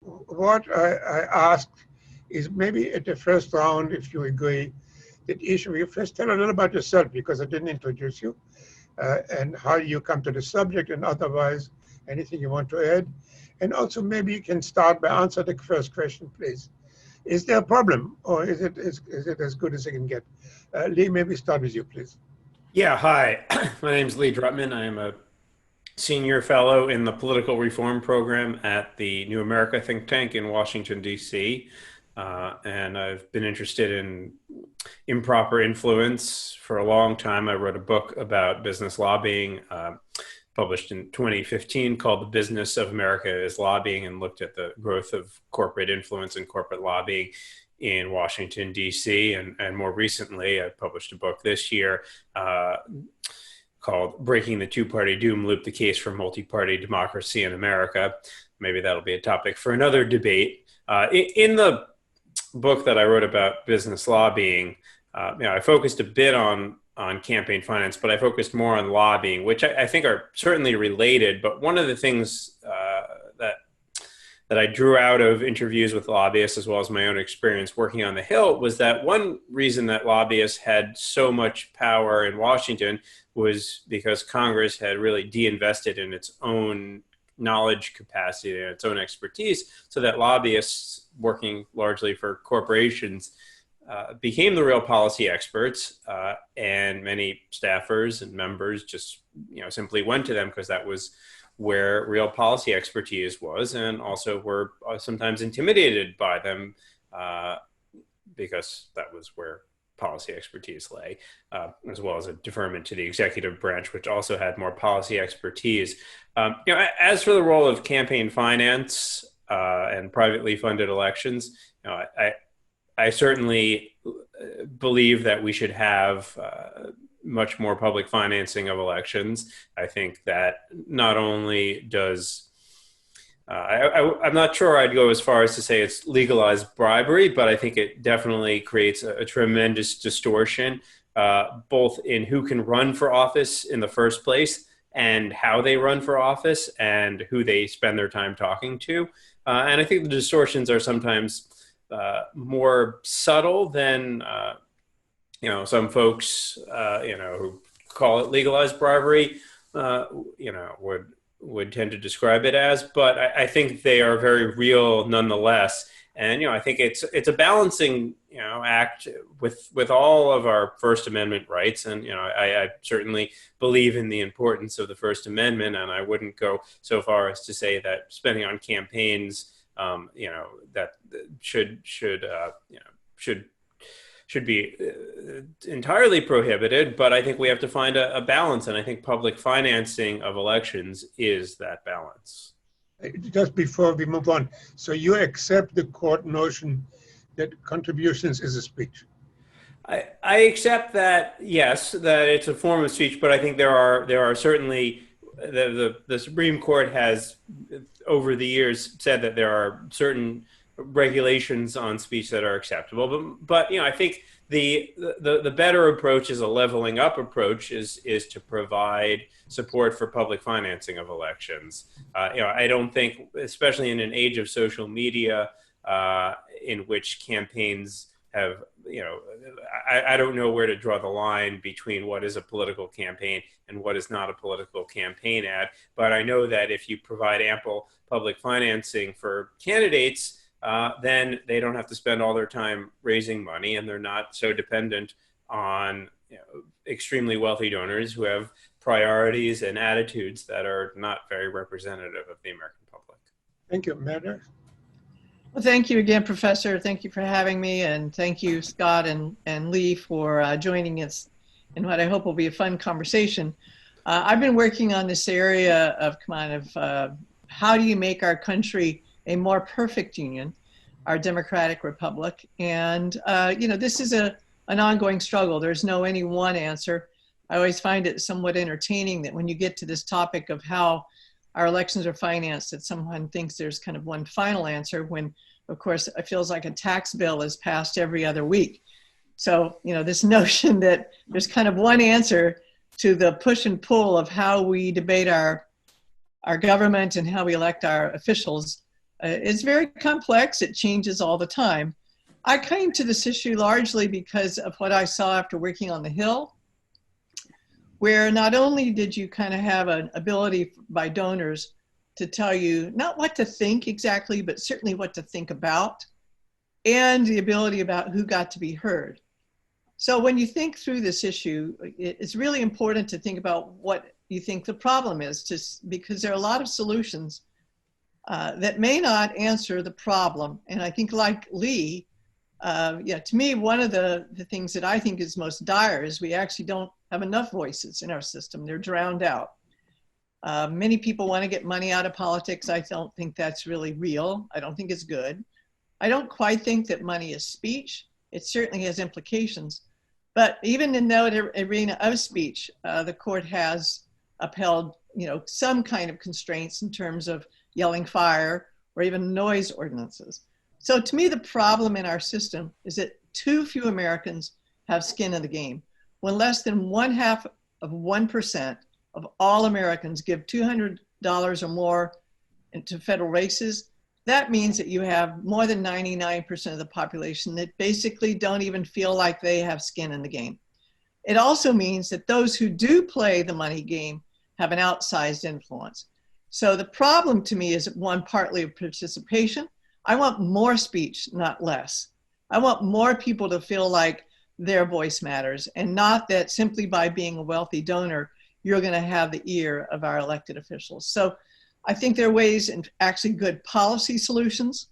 What I asked is maybe at the first round, if you agree, that issue you first tell a little about yourself because I didn't introduce you and how you come to the subject, and otherwise anything you want to add. And also maybe you can start by answering the first question, please. Is there a problem, or is it as good as it can get? Lee, maybe start with you, please. Yeah, hi. My name is Lee Drutman. I am a senior fellow in the political reform program at the New America think tank in Washington, D.C. And I've been interested in improper influence for a long time. I wrote a book about business lobbying, published in 2015, called The Business of America is Lobbying, and looked at the growth of corporate influence and corporate lobbying in Washington, D.C. And more recently, I published a book this year called Breaking the Two-Party Doom Loop, the Case for Multi-Party Democracy in America. Maybe that'll be a topic for another debate. In the book that I wrote about business lobbying, I focused a bit on campaign finance, but I focused more on lobbying, which I think are certainly related. But one of the things that I drew out of interviews with lobbyists, as well as my own experience working on the Hill, was that one reason that lobbyists had so much power in Washington was because Congress had really de-invested in its own knowledge capacity and its own expertise, so that lobbyists working largely for corporations became the real policy experts, and many staffers and members just simply went to them because that was where real policy expertise was, and also were sometimes intimidated by them because that was where policy expertise lay, as well as a deferment to the executive branch, which also had more policy expertise. As for the role of campaign finance and privately funded elections, I certainly believe that we should have much more public financing of elections. I think that not only does I'm not sure I'd go as far as to say it's legalized bribery, but I think it definitely creates a tremendous distortion, both in who can run for office in the first place and how they run for office and who they spend their time talking to. And I think the distortions are sometimes more subtle than some folks who call it legalized bribery would tend to describe it as, but I think they are very real nonetheless. And I think it's a balancing act with all of our First Amendment rights. And I certainly believe in the importance of the First Amendment, and I wouldn't go so far as to say that spending on campaigns that should be entirely prohibited, but I think we have to find a balance, and I think public financing of elections is that balance. Just before we move on, so you accept the court notion that contributions is a speech? I accept that, yes, that it's a form of speech, but I think there are certainly the Supreme Court has over the years said that there are certain regulations on speech that are acceptable, but I think the better approach is a leveling up approach, is to provide support for public financing of elections. I don't think, especially in an age of social media, in which campaigns have, I don't know where to draw the line between what is a political campaign and what is not a political campaign ad, but I know that if you provide ample public financing for candidates, then they don't have to spend all their time raising money, and they're not so dependent on extremely wealthy donors who have priorities and attitudes that are not very representative of the American public. Thank you. Meredith? Well, thank you again, Professor. Thank you for having me, and thank you, Scott and Lee, for joining us in what I hope will be a fun conversation. I've been working on this area of kind of how do you make our country a more perfect union, our democratic republic. And, this is an ongoing struggle. There's no any one answer. I always find it somewhat entertaining that when you get to this topic of how our elections are financed, that someone thinks there's kind of one final answer when, of course, it feels like a tax bill is passed every other week. So, this notion that there's kind of one answer to the push and pull of how we debate our government and how we elect our officials It's very complex. It changes all the time. I came to this issue largely because of what I saw after working on the Hill, where not only did you kind of have an ability by donors to tell you not what to think exactly, but certainly what to think about, and the ability about who got to be heard. So when you think through this issue, it's really important to think about what you think the problem is, because there are a lot of solutions that may not answer the problem. And I think, like Lee, to me, one of the things that I think is most dire is we actually don't have enough voices in our system. They're drowned out. Many people want to get money out of politics. I don't think that's really real. I don't think it's good. I don't quite think that money is speech. It certainly has implications. But even in the arena of speech, the court has upheld, some kind of constraints in terms of yelling fire or even noise ordinances. So to me, the problem in our system is that too few Americans have skin in the game. When less than 0.5% of all Americans give $200 or more into federal races, that means that you have more than 99% of the population that basically don't even feel like they have skin in the game. It also means that those who do play the money game have an outsized influence. So the problem to me is, one, partly of participation. I want more speech, not less. I want more people to feel like their voice matters, and not that simply by being a wealthy donor, you're going to have the ear of our elected officials. So I think there are ways, and actually good policy solutions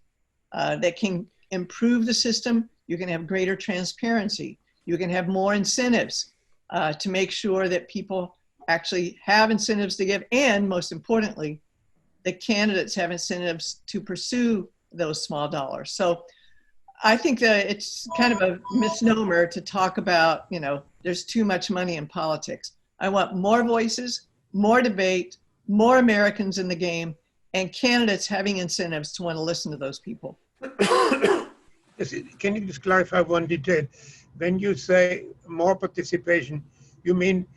that can improve the system. You can have greater transparency. You can have more incentives to make sure that people actually have incentives to give, and most importantly, the candidates have incentives to pursue those small dollars. So I think that it's kind of a misnomer to talk about, there's too much money in politics. I want more voices, more debate, more Americans in the game, and candidates having incentives to want to listen to those people. Can you just clarify one detail? When you say more participation, you mean,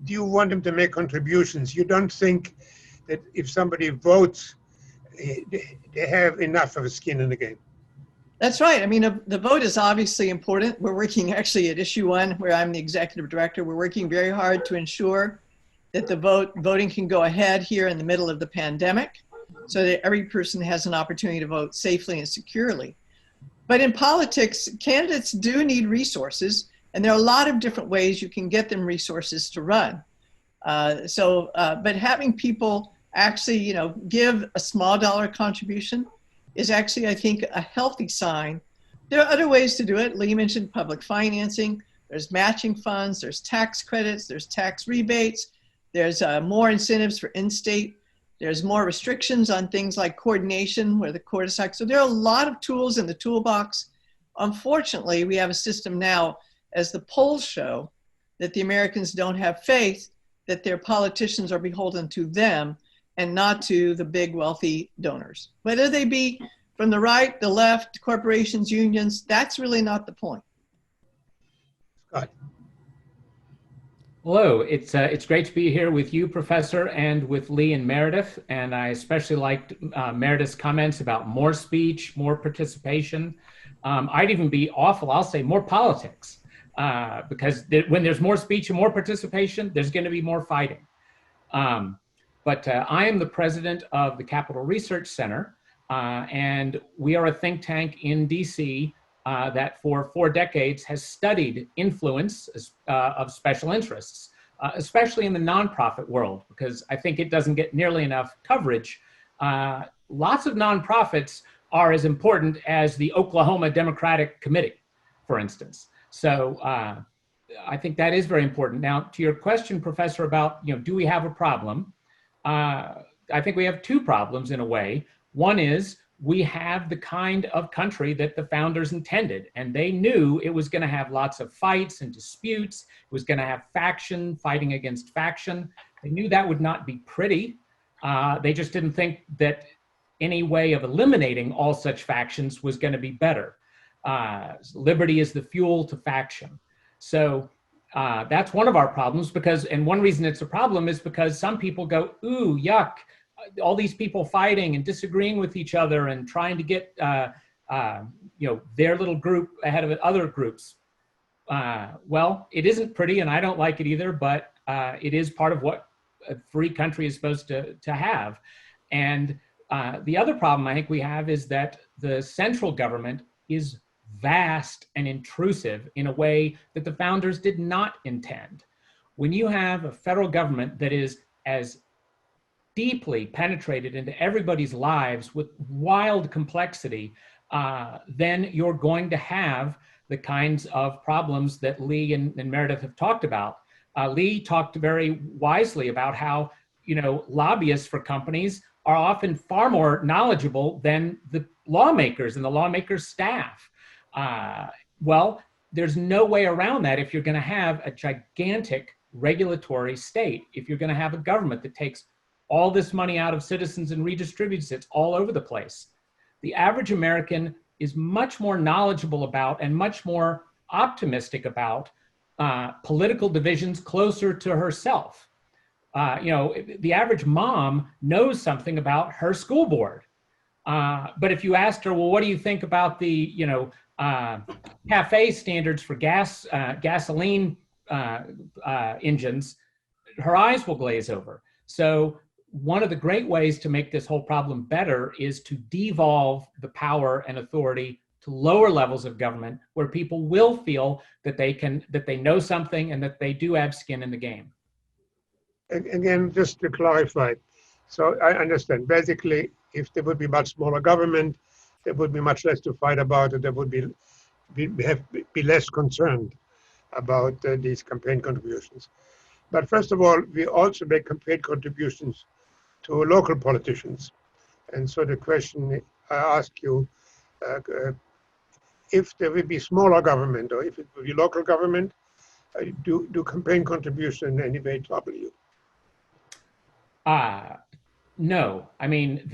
do you want them to make contributions? You don't think that if somebody votes, they have enough of a skin in the game? That's right. I mean, the vote is obviously important. We're working actually at Issue 1, where I'm the executive director. We're working very hard to ensure that the voting can go ahead here in the middle of the pandemic, so that every person has an opportunity to vote safely and securely. But in politics, candidates do need resources, and there are a lot of different ways you can get them resources to run. But having people actually, give a small dollar contribution is actually, I think, a healthy sign. There are other ways to do it. Lee mentioned public financing. There's matching funds. There's tax credits. There's tax rebates. There's more incentives for in-state. There's more restrictions on things like coordination, where the court is like. So there are a lot of tools in the toolbox. Unfortunately, we have a system now, as the polls show, that the Americans don't have faith that their politicians are beholden to them and not to the big wealthy donors. Whether they be from the right, the left, corporations, unions, that's really not the point. Scott. Hello, it's great to be here with you, Professor, and with Lee and Meredith. And I especially liked Meredith's comments about more speech, more participation. I'd even be awful, I'll say more politics, because when there's more speech and more participation, there's going to be more fighting. But I am the president of the Capital Research Center, and we are a think tank in DC that for 4 decades has studied influence of special interests, especially in the nonprofit world, because I think it doesn't get nearly enough coverage. Lots of nonprofits are as important as the Oklahoma Democratic Committee, for instance. So I think that is very important. Now, to your question, Professor, about, do we have a problem? I think we have 2 problems in a way. One is we have the kind of country that the founders intended, and they knew it was going to have lots of fights and disputes. It was going to have faction fighting against faction. They knew that would not be pretty. They just didn't think that any way of eliminating all such factions was going to be better. Liberty is the fuel to faction. So that's one of our problems, and one reason it's a problem is because some people go, ooh, yuck, all these people fighting and disagreeing with each other and trying to get their little group ahead of other groups. Well, it isn't pretty, and I don't like it either, but it is part of what a free country is supposed to have. And the other problem I think we have is that the central government is vast and intrusive in a way that the founders did not intend. When you have a federal government that is as deeply penetrated into everybody's lives with wild complexity, then you're going to have the kinds of problems that Lee and Meredith have talked about. Lee talked very wisely about how, lobbyists for companies are often far more knowledgeable than the lawmakers and the lawmakers' staff. Well, there's no way around that if you're going to have a gigantic regulatory state, if you're going to have a government that takes all this money out of citizens and redistributes it all over the place. The average American is much more knowledgeable about and much more optimistic about political divisions closer to herself. The average mom knows something about her school board. But if you asked her, well, what do you think about the, cafe standards for gasoline engines, her eyes will glaze over. So one of the great ways to make this whole problem better is to devolve the power and authority to lower levels of government where people will feel that they know something and that they do have skin in the game. Again, just to clarify, so I understand. Basically, if there would be much smaller government, there would be much less to fight about, and there would be less concerned about these campaign contributions. But first of all, we also make campaign contributions to local politicians. And so the question I ask you, if there will be smaller government or if it will be local government, do campaign contributions in any way trouble you? No. I mean,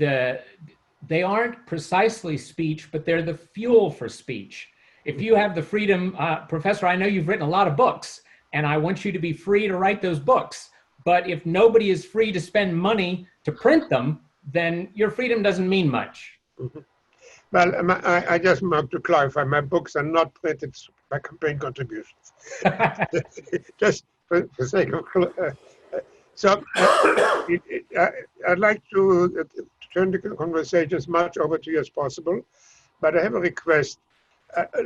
they aren't precisely speech, but they're the fuel for speech. If you have the freedom, Professor, I know you've written a lot of books, and I want you to be free to write those books. But if nobody is free to spend money to print them, then your freedom doesn't mean much. Mm-hmm. Well, I just want to clarify, my books are not printed by campaign contributions. Just for sake of so I'd like to turn the conversation as much over to you as possible, but I have a request.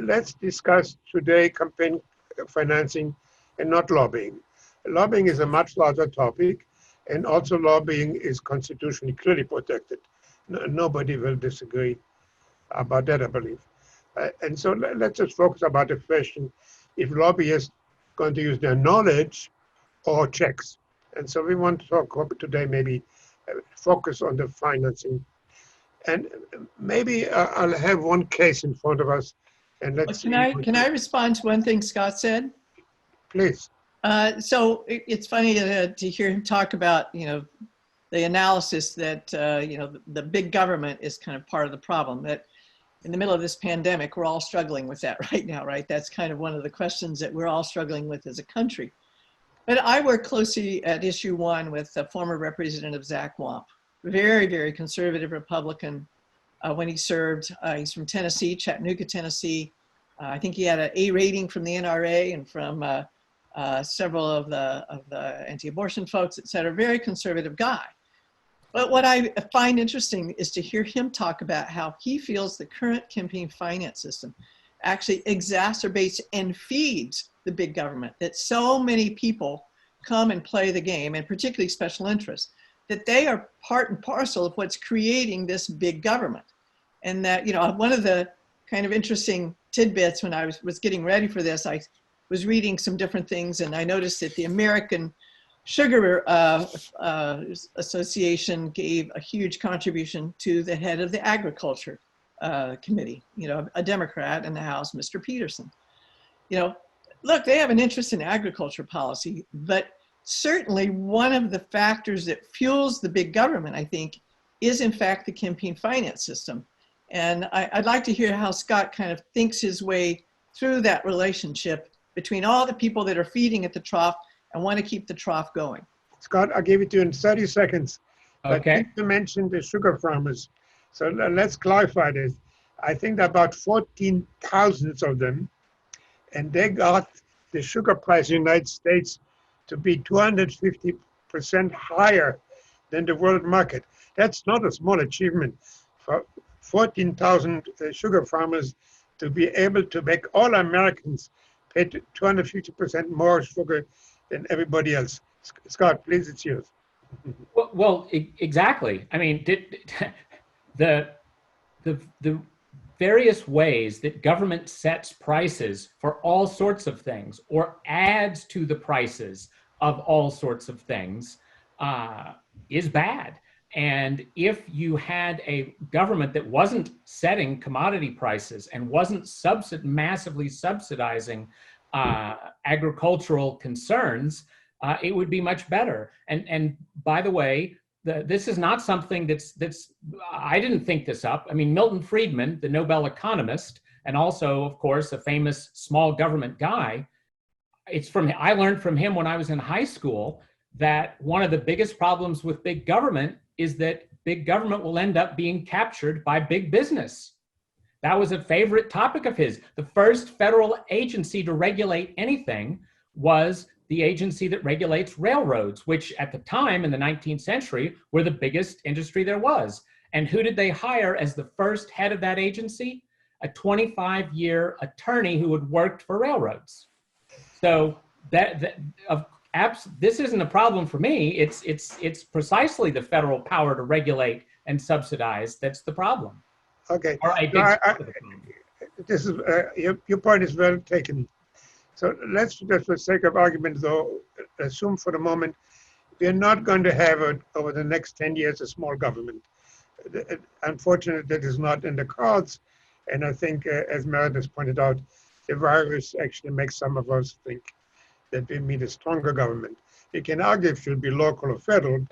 Let's discuss today campaign financing and not lobbying. Lobbying is a much larger topic, and also lobbying is constitutionally clearly protected. Nobody will disagree about that, I believe. And so let's just focus about the question if lobbyists are going to use their knowledge or checks. And so we want to talk today, maybe focus on the financing. And maybe I'll have one case in front of us. And let's Can I respond to one thing Scott said? Please. So it's funny to hear him talk about, the analysis that, the big government is kind of part of the problem, that in the middle of this pandemic, we're all struggling with that right now, right? That's kind of one of the questions that we're all struggling with as a country. But I work closely at issue 1 with former Representative Zach Wamp, very, very conservative Republican when he served. He's from Tennessee, Chattanooga, Tennessee. I think he had an A rating from the NRA and from several of the anti-abortion folks, et cetera, very conservative guy. But what I find interesting is to hear him talk about how he feels the current campaign finance system actually exacerbates and feeds the big government, that so many people come and play the game, and particularly special interests, that they are part and parcel of what's creating this big government. And that, one of the kind of interesting tidbits when I was getting ready for this, I was reading some different things, and I noticed that the American Sugar Association gave a huge contribution to the head of the Agriculture Committee, a Democrat in the House, Mr. Peterson. Look, they have an interest in agriculture policy, but certainly one of the factors that fuels the big government, I think, is in fact the campaign finance system. And I'd like to hear how Scott kind of thinks his way through that relationship between all the people that are feeding at the trough and want to keep the trough going. Scott, I'll give it to you in 30 seconds. But Okay. you mentioned the sugar farmers. So let's clarify this. I think there are about 14,000 of them, and they got the sugar price in the United States to be 250% higher than the world market. That's not a small achievement for 14,000 sugar farmers to be able to make all Americans pay 250% more sugar than everybody else. Scott, please, it's yours. Well, exactly. I mean, the various ways that government sets prices for all sorts of things or adds to the prices of all sorts of things is bad. And if you had a government that wasn't setting commodity prices and wasn't massively subsidizing agricultural concerns, it would be much better. And by the way, this is not something that's I didn't think this up. I mean, Milton Friedman, the Nobel economist, and also, of course, a famous small government guy. I learned from him when I was in high school that one of the biggest problems with big government is that big government will end up being captured by big business. That was a favorite topic of his. The first federal agency to regulate anything was the agency that regulates railroads, which at the time in the 19th century were the biggest industry there was. And who did they hire as the first head of that agency? A 25-year attorney who had worked for railroads. So this isn't a problem for me. It's precisely the federal power to regulate and subsidize that's the problem. Okay. Or a big part of the problem. This is your point is well taken. So let's just, for the sake of argument, though, assume for the moment we're not going to have over the next 10 years a small government. Unfortunately, that is not in the cards, and I think, as Meredith pointed out, the virus actually makes some of us think that we need a stronger government. We can argue if it should be local or federal,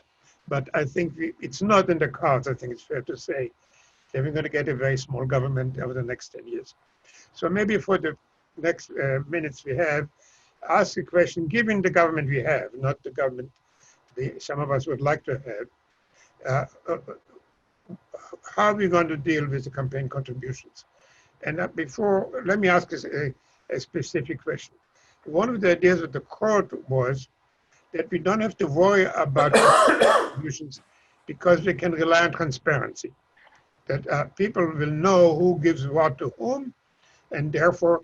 but I think it's not in the cards. I think it's fair to say that we're going to get a very small government over the next 10 years. So maybe for the next minutes we have, ask a question, given the government we have, not the government some of us would like to have, how are we going to deal with the campaign contributions? And let me ask a specific question. One of the ideas of the court was that we don't have to worry about contributions because we can rely on transparency, that people will know who gives what to whom, and therefore,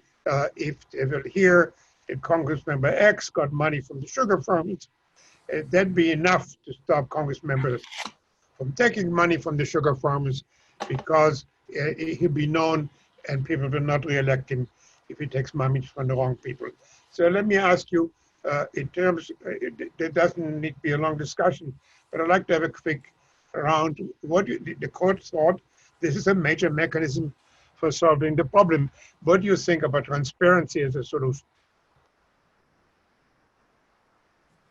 if they will hear that Congressmember X got money from the sugar farmers, that'd be enough to stop Congressmembers from taking money from the sugar farmers because he'll be known and people will not re-elect him if he takes money from the wrong people. So let me ask you, in terms, there doesn't need to be a long discussion, but I'd like to have a quick round. The court thought this is a major mechanism for solving the problem. What do you think about transparency as a solution?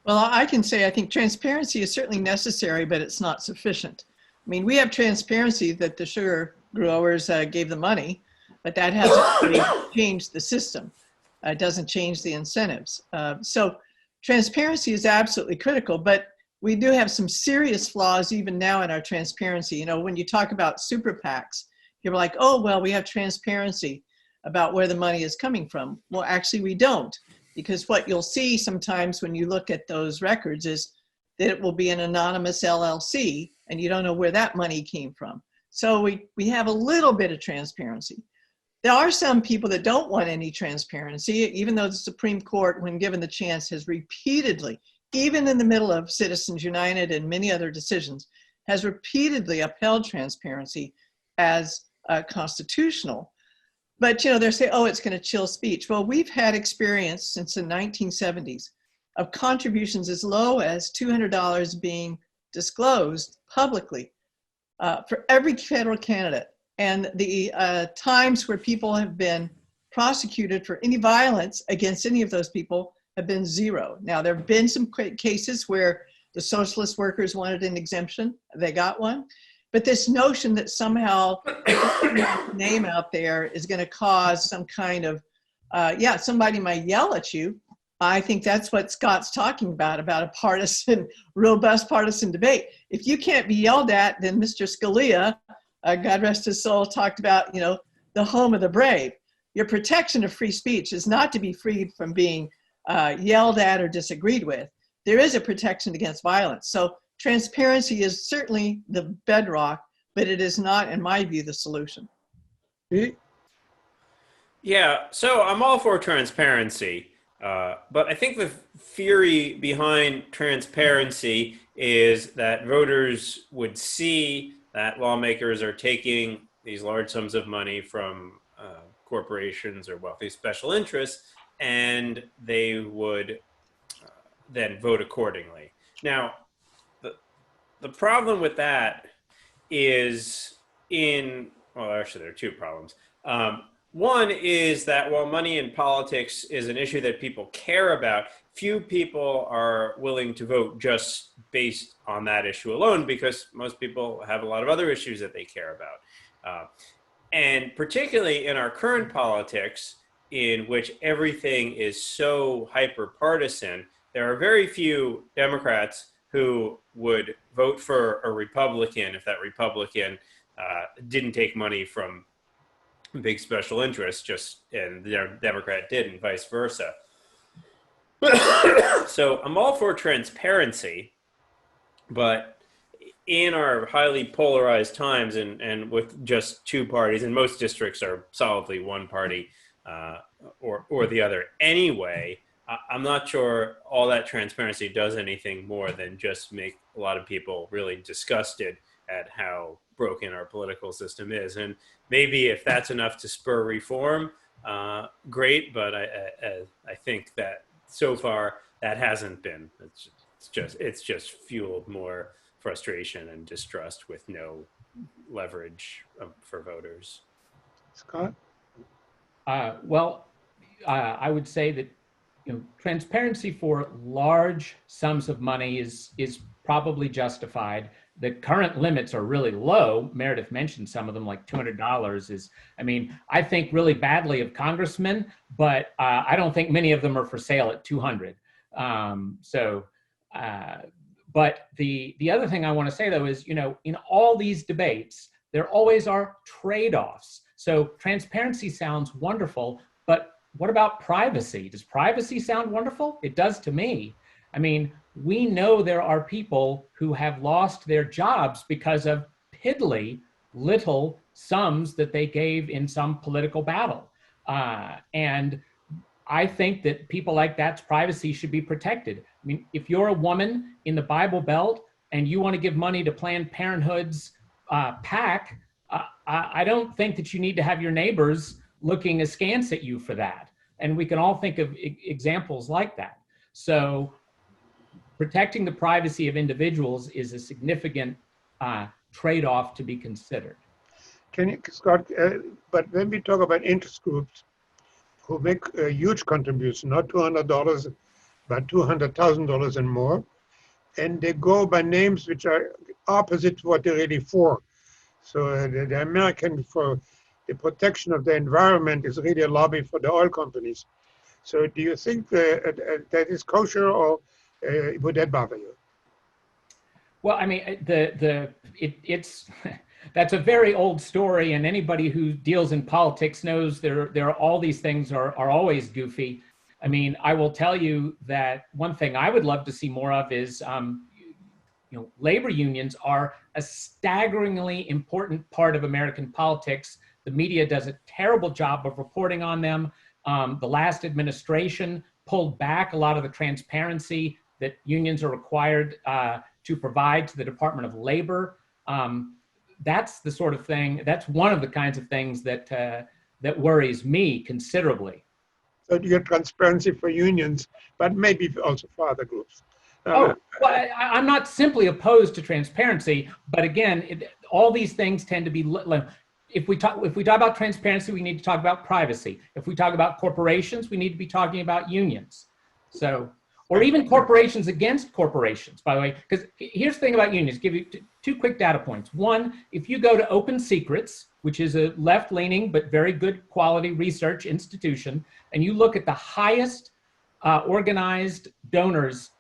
Well, I can say I think transparency is certainly necessary, but it's not sufficient. I mean, we have transparency that the sugar growers gave the money, but that hasn't really changed the system. It doesn't change the incentives. So transparency is absolutely critical, but we do have some serious flaws even now in our transparency. You know, when you talk about super PACs, you're like, oh, well, we have transparency about where the money is coming from. Well, actually, we don't. Because what you'll see sometimes when you look at those records is that it will be an anonymous LLC and you don't know where that money came from. So we have a little bit of transparency. There are some people that don't want any transparency, even though the Supreme Court, when given the chance, has repeatedly, even in the middle of Citizens United and many other decisions, has repeatedly upheld transparency as constitutional. But, you know, they say, oh, it's going to chill speech. Well, we've had experience since the 1970s of contributions as low as $200 being disclosed publicly for every federal candidate. And the times where people have been prosecuted for any violence against any of those people have been zero. Now, there have been some cases where the socialist workers wanted an exemption. They got one. But this notion that somehow name out there is going to cause some kind of, somebody might yell at you, I think that's what Scott's talking about a partisan, robust partisan debate. If you can't be yelled at, then Mr. Scalia, God rest his soul, talked about, the home of the brave. Your protection of free speech is not to be freed from being yelled at or disagreed with. There is a protection against violence. So transparency is certainly the bedrock, but it is not, in my view, the solution. Yeah, so I'm all for transparency. But I think the theory behind transparency is that voters would see that lawmakers are taking these large sums of money from corporations or wealthy special interests, and they would then vote accordingly. Now, the problem with that is well, actually, there are two problems. One is that while money in politics is an issue that people care about, few people are willing to vote just based on that issue alone, because most people have a lot of other issues that they care about. And particularly in our current politics, in which everything is so hyper-partisan, there are very few Democrats who would vote for a Republican if that Republican didn't take money from big special interests, and the Democrat did, and vice versa. So I'm all for transparency, but in our highly polarized times and with just two parties, and most districts are solidly one party or the other anyway, I'm not sure all that transparency does anything more than just make a lot of people really disgusted at how broken our political system is. And maybe if that's enough to spur reform, great, but I think that so far that hasn't been. It's just fueled more frustration and distrust with no leverage for voters. Scott? Well, I would say that transparency for large sums of money is probably justified. The current limits are really low. Meredith mentioned some of them, like $200 I think really badly of congressmen, but I don't think many of them are for sale at $200. But the other thing I want to say, though, is, in all these debates, there always are trade-offs. So transparency sounds wonderful, but what about privacy? Does privacy sound wonderful? It does to me. We know there are people who have lost their jobs because of piddly little sums that they gave in some political battle. And I think that people like that's privacy should be protected. If you're a woman in the Bible Belt and you want to give money to Planned Parenthood's PAC, I don't think that you need to have your neighbors looking askance at you for that. And we can all think of examples like that. So protecting the privacy of individuals is a significant trade-off to be considered. Can you, Scott, but when we talk about interest groups who make a huge contribution, not $200, but $200,000 and more, and they go by names which are opposite to what they're really for. So the American for the protection of the environment is really a lobby for the oil companies. So do you think that is kosher, or would that bother you? Well, it's that's a very old story, and anybody who deals in politics knows there are all these things are always goofy. I will tell you that one thing I would love to see more of is, labor unions are a staggeringly important part of American politics. The media does a terrible job of reporting on them. The last administration pulled back a lot of the transparency that unions are required to provide to the Department of Labor. That's the sort of thing, that's one of the kinds of things that worries me considerably. So you get transparency for unions, but maybe also for other groups. Well, I'm not simply opposed to transparency, but again, all these things tend to be, if we talk about transparency, we need to talk about privacy. If we talk about corporations, we need to be talking about unions. Or even corporations against corporations, by the way, because here's the thing about unions. Give you two quick data points. One, if you go to Open Secrets, which is a left-leaning but very good quality research institution, and you look at the highest organized donors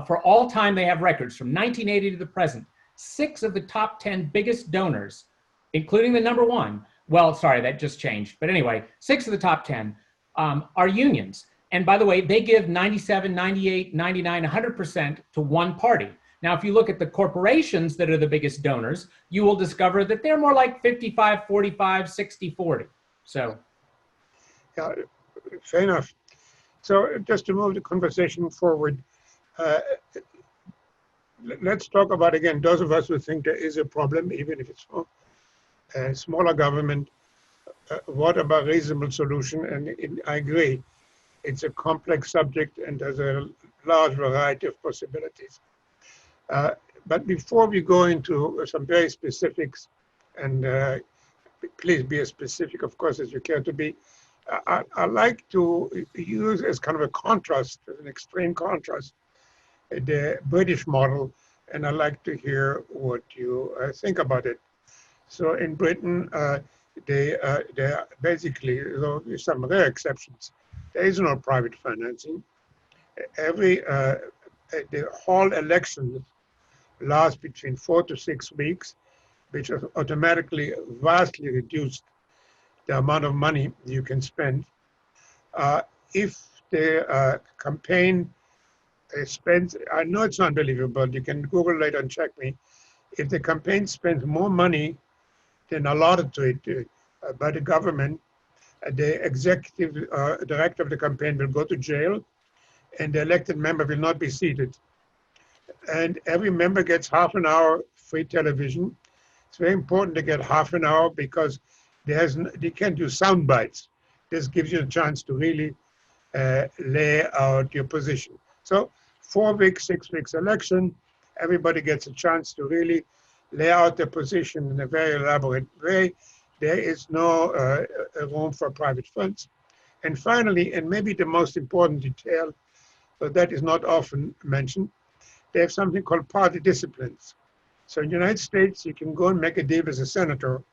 for all time they have records from 1980 to the present. 6 of the top 10 biggest donors, including the number 1. Well, sorry, that just changed. But anyway, 6 of the top 10 are unions. And by the way, they give 97, 98, 99, 100% to one party. Now, if you look at the corporations that are the biggest donors, you will discover that they're more like 55, 45, 60, 40. So, yeah, fair enough. So just to move the conversation forward, let's talk about, again, those of us who think there is a problem, even if it's a smaller government, what about reasonable solution? And I agree, it's a complex subject and there's a large variety of possibilities. But before we go into some very specifics, and please be as specific, of course, as you care to be, I like to use as kind of a contrast, as an extreme contrast, the British model, and I'd like to hear what you think about it. So in Britain, they basically, though there's some rare exceptions, there is no private financing. The whole election lasts between 4 to 6 weeks, which has automatically vastly reduced the amount of money you can spend. If the campaign spends, I know it's unbelievable, you can Google later and check me, if the campaign spends more money than allotted to it by the government, the executive director of the campaign will go to jail and the elected member will not be seated. And every member gets half an hour free television. It's very important to get half an hour because they can't do sound bites. This gives you a chance to really lay out your position. So 4 weeks, 6 weeks election, everybody gets a chance to really lay out their position in a very elaborate way. There is no room for private funds. And finally, and maybe the most important detail, but that is not often mentioned, they have something called party disciplines. So in the United States, you can go and make a deal as a senator.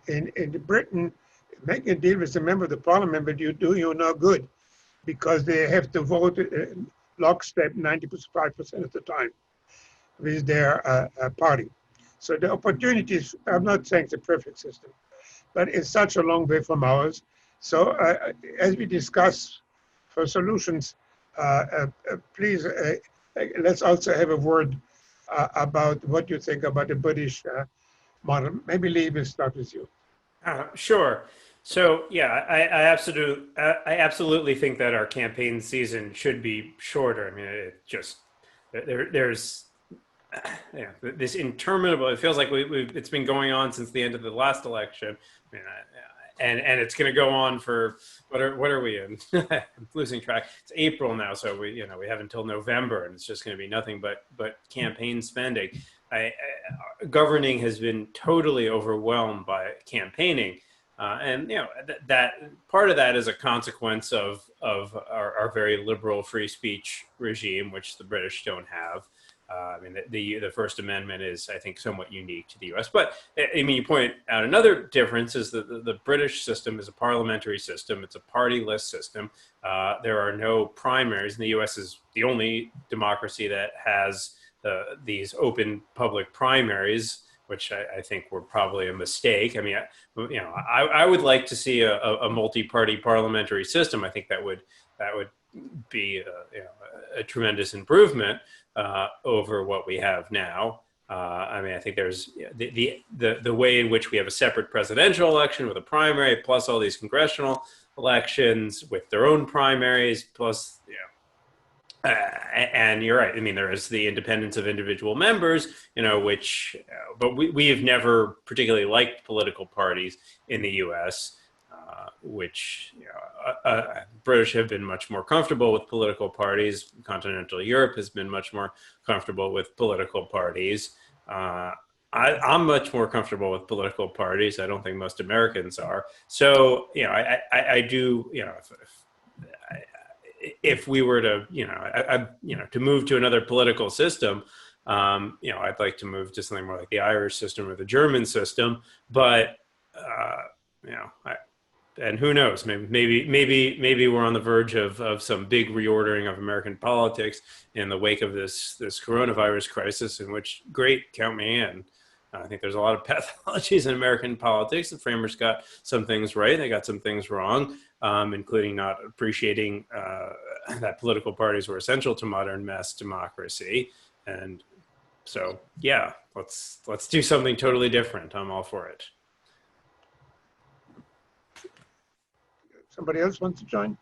In Britain, making a deal with a member of the parliament, but you no good because they have to vote lockstep 95% of the time with their party. So the opportunities, I'm not saying it's a perfect system, but it's such a long way from ours. So as we discuss for solutions, please, let's also have a word about what you think about the British model. Maybe Lee, we'll start with you. Sure. So yeah, I absolutely think that our campaign season should be shorter. I mean, it just there's this interminable. It feels like it's been going on since the end of the last election. I mean, and it's going to go on for what are we in? I'm losing track. It's April now, so we have until November, and it's just going to be nothing but campaign spending. Governing has been totally overwhelmed by campaigning, and that part of that is a consequence of our very liberal free speech regime, which the British don't have. I mean, the First Amendment is, I think, somewhat unique to the U.S. But I mean, you point out another difference is that the British system is a parliamentary system. It's a party-less system. There are no primaries, and the U.S. is the only democracy that has these open public primaries, which I think were probably a mistake. I mean, I would like to see a multi-party parliamentary system. I think that would be a tremendous improvement over what we have now. I mean, I think there's the way in which we have a separate presidential election with a primary, plus all these congressional elections with their own primaries, plus and you're right. I mean, there is the independence of individual members, but we have never particularly liked political parties in the U.S., which British have been much more comfortable with political parties. Continental Europe has been much more comfortable with political parties. I'm much more comfortable with political parties. I don't think most Americans are. So, I do, if we were to, to move to another political system, I'd like to move to something more like the Irish system or the German system. But, And who knows? Maybe we're on the verge of some big reordering of American politics in the wake of this coronavirus crisis. In which, great, count me in. I think there's a lot of pathologies in American politics. The framers got some things right; they got some things wrong, including not appreciating that political parties were essential to modern mass democracy. And so, yeah, let's do something totally different. I'm all for it. Somebody else wants to join?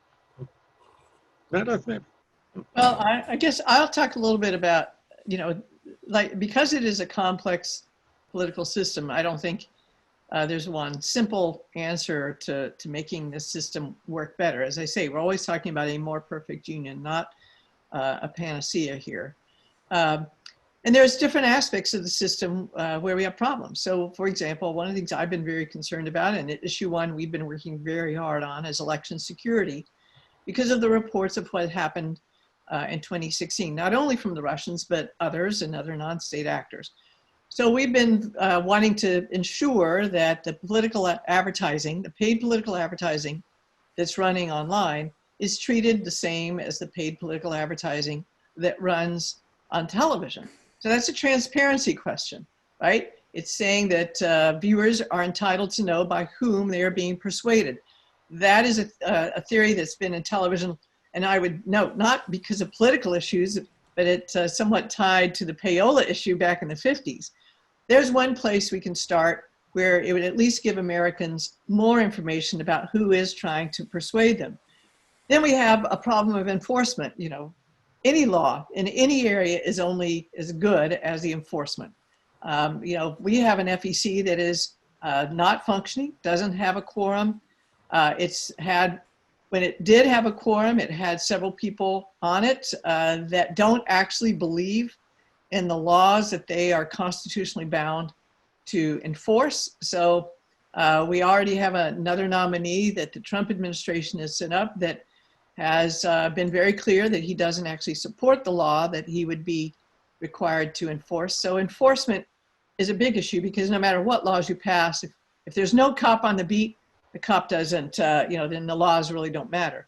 Meredith, maybe. Well, I guess I'll talk a little bit about, like, because it is a complex political system, I don't think there's one simple answer to making this system work better. As I say, we're always talking about a more perfect union, not a panacea here. And there's different aspects of the system where we have problems. So, for example, one of the things I've been very concerned about, and at issue 1 we've been working very hard on, is election security, because of the reports of what happened in 2016, not only from the Russians, but others and other non-state actors. So we've been wanting to ensure that the political advertising, the paid political advertising that's running online, is treated the same as the paid political advertising that runs on television. So that's a transparency question, right? It's saying that viewers are entitled to know by whom they are being persuaded. That is a theory that's been in television, and I would note, not because of political issues, but it's somewhat tied to the payola issue back in the 50s. There's one place we can start where it would at least give Americans more information about who is trying to persuade them. Then we have a problem of enforcement. Any law in any area is only as good as the enforcement. We have an FEC that is not functioning, doesn't have a quorum. When it did have a quorum, it had several people on it that don't actually believe in the laws that they are constitutionally bound to enforce. So we already have another nominee that the Trump administration has set up that has been very clear that he doesn't actually support the law that he would be required to enforce. So enforcement is a big issue, because no matter what laws you pass, if there's no cop on the beat, the cop doesn't, then the laws really don't matter.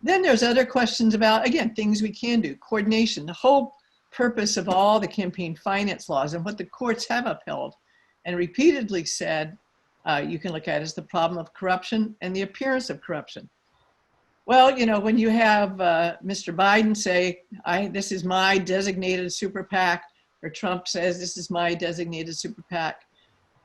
Then there's other questions about, again, things we can do, coordination. The whole purpose of all the campaign finance laws and what the courts have upheld and repeatedly said you can look at is the problem of corruption and the appearance of corruption. Well, when you have Mr. Biden say, this is my designated super PAC, or Trump says, this is my designated super PAC,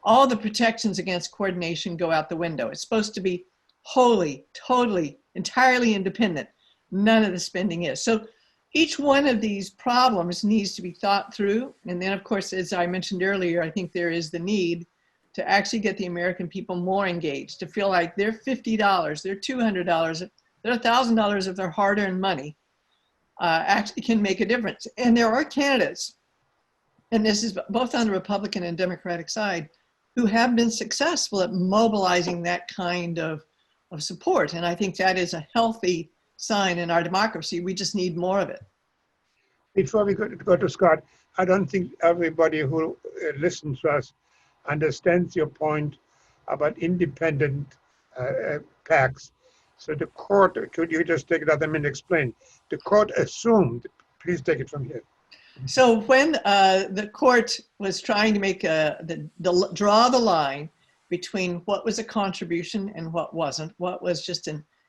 all the protections against coordination go out the window. It's supposed to be wholly, totally, entirely independent. None of the spending is. So each one of these problems needs to be thought through. And then, of course, as I mentioned earlier, I think there is the need to actually get the American people more engaged, to feel like their $50, their $200, their $1,000 of their hard-earned money actually can make a difference. And there are candidates, and this is both on the Republican and Democratic side, who have been successful at mobilizing that kind of support. And I think that is a healthy sign in our democracy. We just need more of it. Before we go to Scott, I don't think everybody who listens to us understands your point about independent PACs. So the court, could you just take another minute and explain? The court assumed, please take it from here. So when the court was trying to make draw the line between what was a contribution and what wasn't, what was just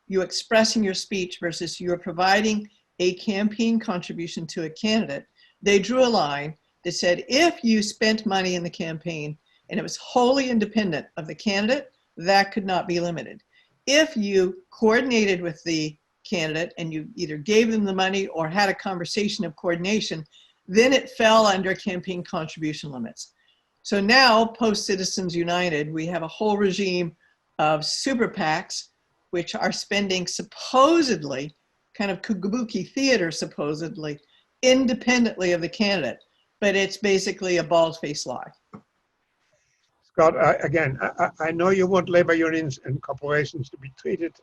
you expressing your speech versus you are providing a campaign contribution to a candidate, they drew a line that said if you spent money in the campaign and it was wholly independent of the candidate, that could not be limited. If you coordinated with the candidate and you either gave them the money or had a conversation of coordination, then it fell under campaign contribution limits. So now, post Citizens United, we have a whole regime of super PACs, which are spending supposedly, kind of kabuki theater supposedly, independently of the candidate. But it's basically a bald-faced lie. Scott, again, I know you want labor unions and corporations to be treated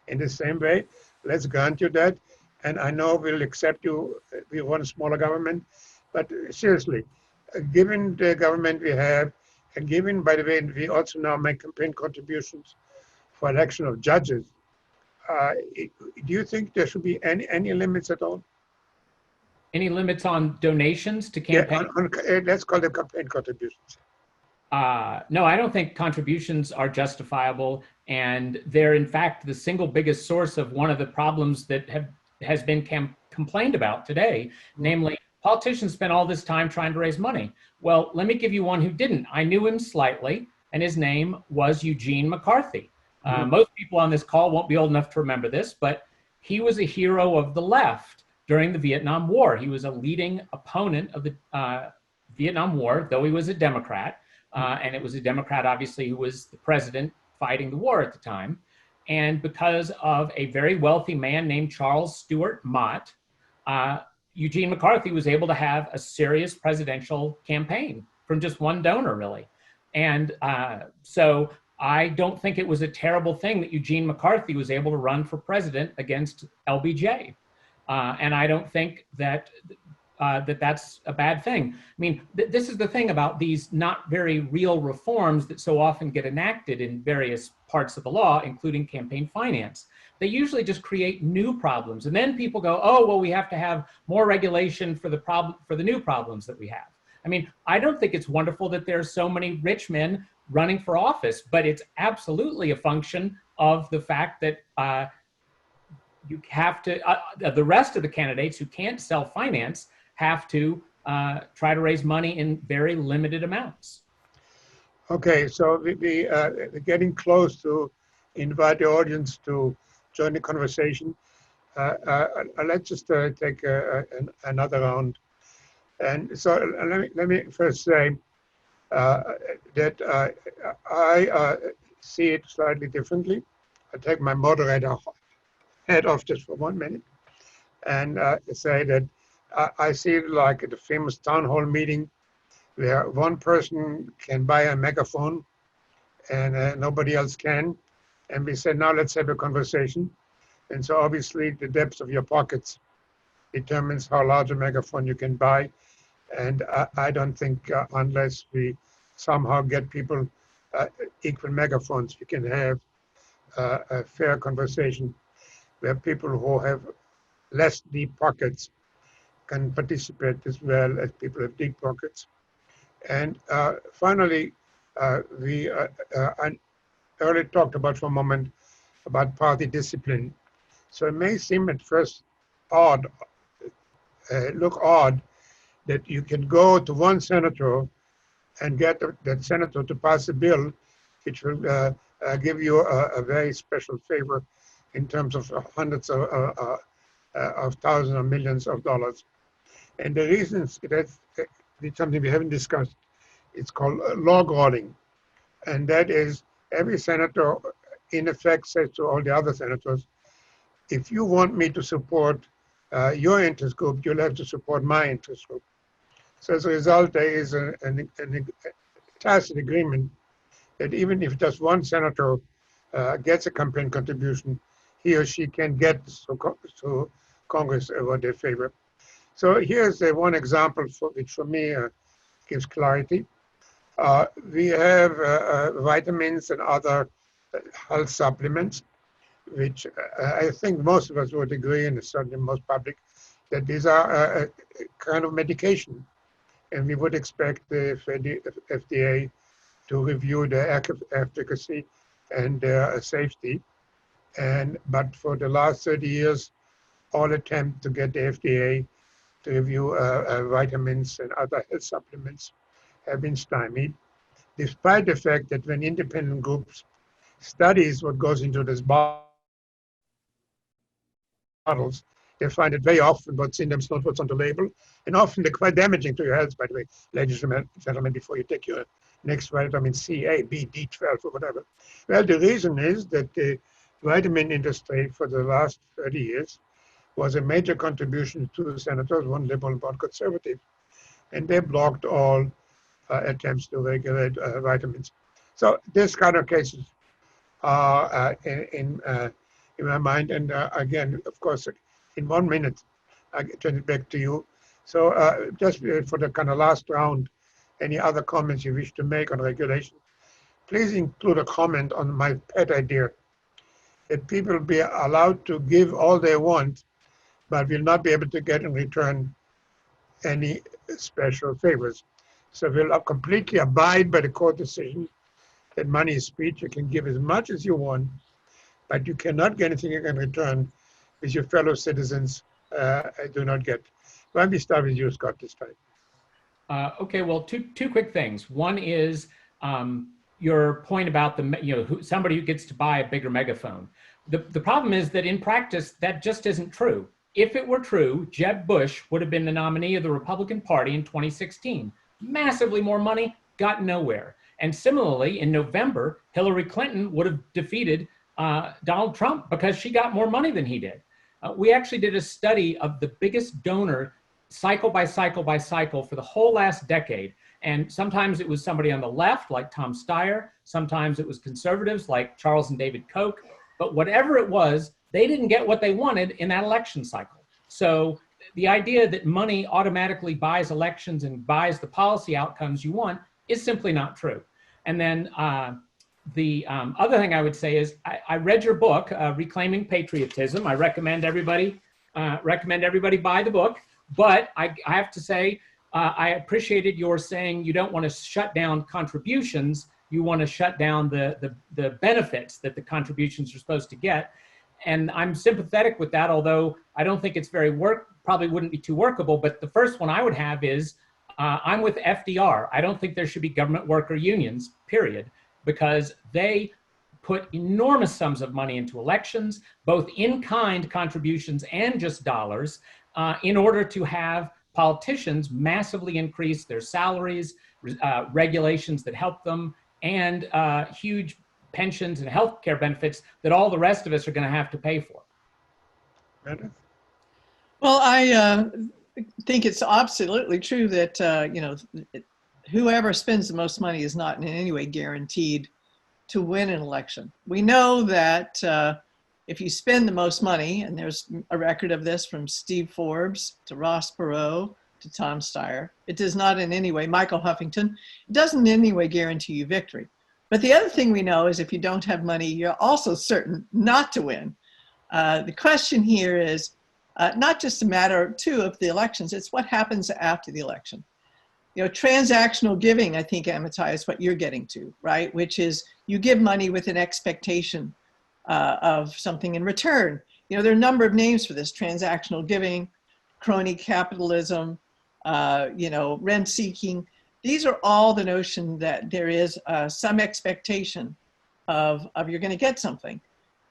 in the same way. Let's grant you that. And I know we'll accept you, we want a smaller government. But seriously, given the government we have, and given, by the way, we also now make campaign contributions for election of judges. Do you think there should be any limits at all? Any limits on donations to Yeah, campaign? let's call them campaign contributions. No, I don't think contributions are justifiable, and they're in fact the single biggest source of one of the problems that has been complained about today, namely politicians spend all this time trying to raise money. Well, let me give you one who didn't. I knew him slightly, and his name was Eugene McCarthy. Most people on this call won't be old enough to remember this, but he was a hero of the left during the Vietnam War. He was a leading opponent of the Vietnam War, though he was a Democrat. And it was a Democrat, obviously, who was the president fighting the war at the time. And because of a very wealthy man named Charles Stewart Mott, Eugene McCarthy was able to have a serious presidential campaign from just one donor, really. And so I don't think it was a terrible thing that Eugene McCarthy was able to run for president against LBJ. And I don't think that that's a bad thing. I mean, this is the thing about these not very real reforms that so often get enacted in various parts of the law, including campaign finance. They usually just create new problems. And then people go, oh, well, we have to have more regulation for the new problems that we have. I mean, I don't think it's wonderful that there's so many rich men running for office, but it's absolutely a function of the fact that you have to, the rest of the candidates who can't self-finance have to try to raise money in very limited amounts. Okay, so we're getting close to invite the audience to join the conversation. Let's just take another round. And so let me first say that I see it slightly differently. I take my moderator head off just for 1 minute and say that I see it like the famous town hall meeting where one person can buy a megaphone and nobody else can. And we said, now let's have a conversation. And so obviously the depth of your pockets determines how large a megaphone you can buy. And I don't think unless we somehow get people equal megaphones, we can have a fair conversation where people who have less deep pockets can participate as well as people with deep pockets. And finally, we earlier talked about for a moment about party discipline. So it may seem at first odd, look odd, that you can go to one senator and get that senator to pass a bill which will give you a very special favor in terms of hundreds of thousands or millions of dollars. And the reasons that's something we haven't discussed. It's called log rolling. And that is every senator in effect says to all the other senators, if you want me to support your interest group, you'll have to support my interest group. So as a result, there is a tacit agreement that even if just one senator gets a campaign contribution, he or she can get to Congress what they favor. So here's one example which for me gives clarity. We have vitamins and other health supplements, which I think most of us would agree, and certainly most public, that these are a kind of medication. And we would expect the FDA to review their efficacy and their safety. But for the last 30 years, all attempts to get the FDA to review vitamins and other health supplements have been stymied, despite the fact that when independent groups studies what goes into these bottles, they find that very often what's in them is not what's on the label, and often they're quite damaging to your health, by the way, ladies and gentlemen, before you take your next vitamin C, A, B, D12, or whatever. Well, the reason is that the vitamin industry for the last 30 years was a major contribution to the senators, one liberal, one conservative, and they blocked all attempts to regulate vitamins. So this kind of cases are in my mind. And again, of course, in 1 minute, I turn it back to you. So just for the kind of last round, any other comments you wish to make on regulation, please include a comment on my pet idea that people be allowed to give all they want, but will not be able to get in return any special favors. So we'll completely abide by the court decision that money is speech. You can give as much as you want, but you cannot get anything in return which your fellow citizens do not get. Let me start with you, Scott, this time. Okay, well, two quick things. One is your point about somebody who gets to buy a bigger megaphone. The problem is that in practice, that just isn't true. If it were true, Jeb Bush would have been the nominee of the Republican Party in 2016. Massively more money, got nowhere. And similarly, in November, Hillary Clinton would have defeated Donald Trump because she got more money than he did. We actually did a study of the biggest donor cycle by cycle by cycle for the whole last decade. And sometimes it was somebody on the left, like Tom Steyer. Sometimes it was conservatives, like Charles and David Koch. But whatever it was, they didn't get what they wanted in that election cycle. So the idea that money automatically buys elections and buys the policy outcomes you want is simply not true. And then the other thing I would say is I read your book, Reclaiming Patriotism. I recommend everybody buy the book. But I have to say, I appreciated your saying you don't want to shut down contributions. You want to shut down the benefits that the contributions are supposed to get. And I'm sympathetic with that, although I don't think it's probably wouldn't be too workable. But the first one I would have is I'm with FDR. I don't think there should be government worker unions, period, because they put enormous sums of money into elections, both in-kind contributions and just dollars, in order to have politicians massively increase their salaries, regulations that help them, and huge pensions and health care benefits that all the rest of us are going to have to pay for. Meredith? Well, I think it's absolutely true that whoever spends the most money is not in any way guaranteed to win an election. We know that if you spend the most money, and there's a record of this from Steve Forbes to Ross Perot to Tom Steyer, it does not in any way, Michael Huffington, it doesn't in any way guarantee you victory. But the other thing we know is if you don't have money, you're also certain not to win. The question here is not just a matter, too, of the elections, it's what happens after the election. Transactional giving, I think, Amitai, is what you're getting to, right? Which is you give money with an expectation of something in return. There are a number of names for this: transactional giving, crony capitalism, rent seeking. These are all the notion that there is some expectation of you're going to get something.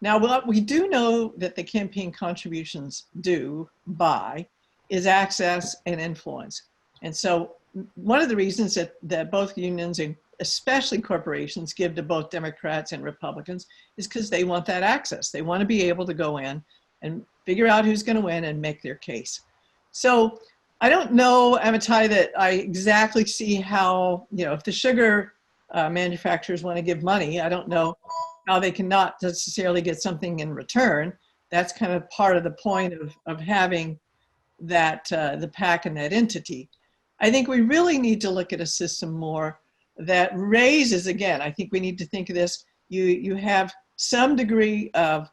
Now, what we do know that the campaign contributions do buy is access and influence. And so one of the reasons that both unions and especially corporations give to both Democrats and Republicans is because they want that access. They want to be able to go in and figure out who's going to win and make their case. So I don't know, Amitai, that I exactly see how, if the sugar manufacturers want to give money, I don't know how they cannot necessarily get something in return. That's kind of part of the point of having that, the PAC and that entity. I think we really need to look at a system more that raises, again, I think we need to think of this, you have some degree of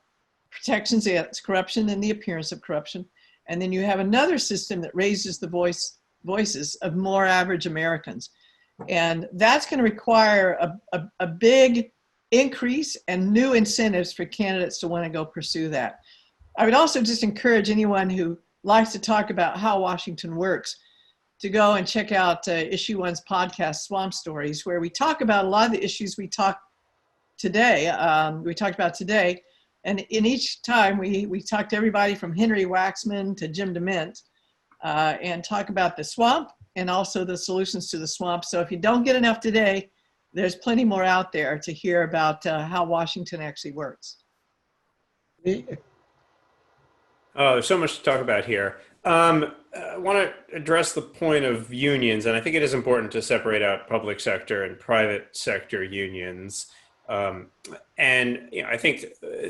protections against corruption and the appearance of corruption, and then you have another system that raises the voices of more average Americans. And that's going to require a big increase and new incentives for candidates to want to go pursue that. I would also just encourage anyone who likes to talk about how Washington works to go and check out Issue 1's podcast, Swamp Stories, where we talk about a lot of the issues we talked about today. And in each time, we talk to everybody from Henry Waxman to Jim DeMint and talk about the swamp and also the solutions to the swamp. So if you don't get enough today, there's plenty more out there to hear about how Washington actually works. Oh, there's so much to talk about here. I want to address the point of unions, and I think it is important to separate out public sector and private sector unions. And I think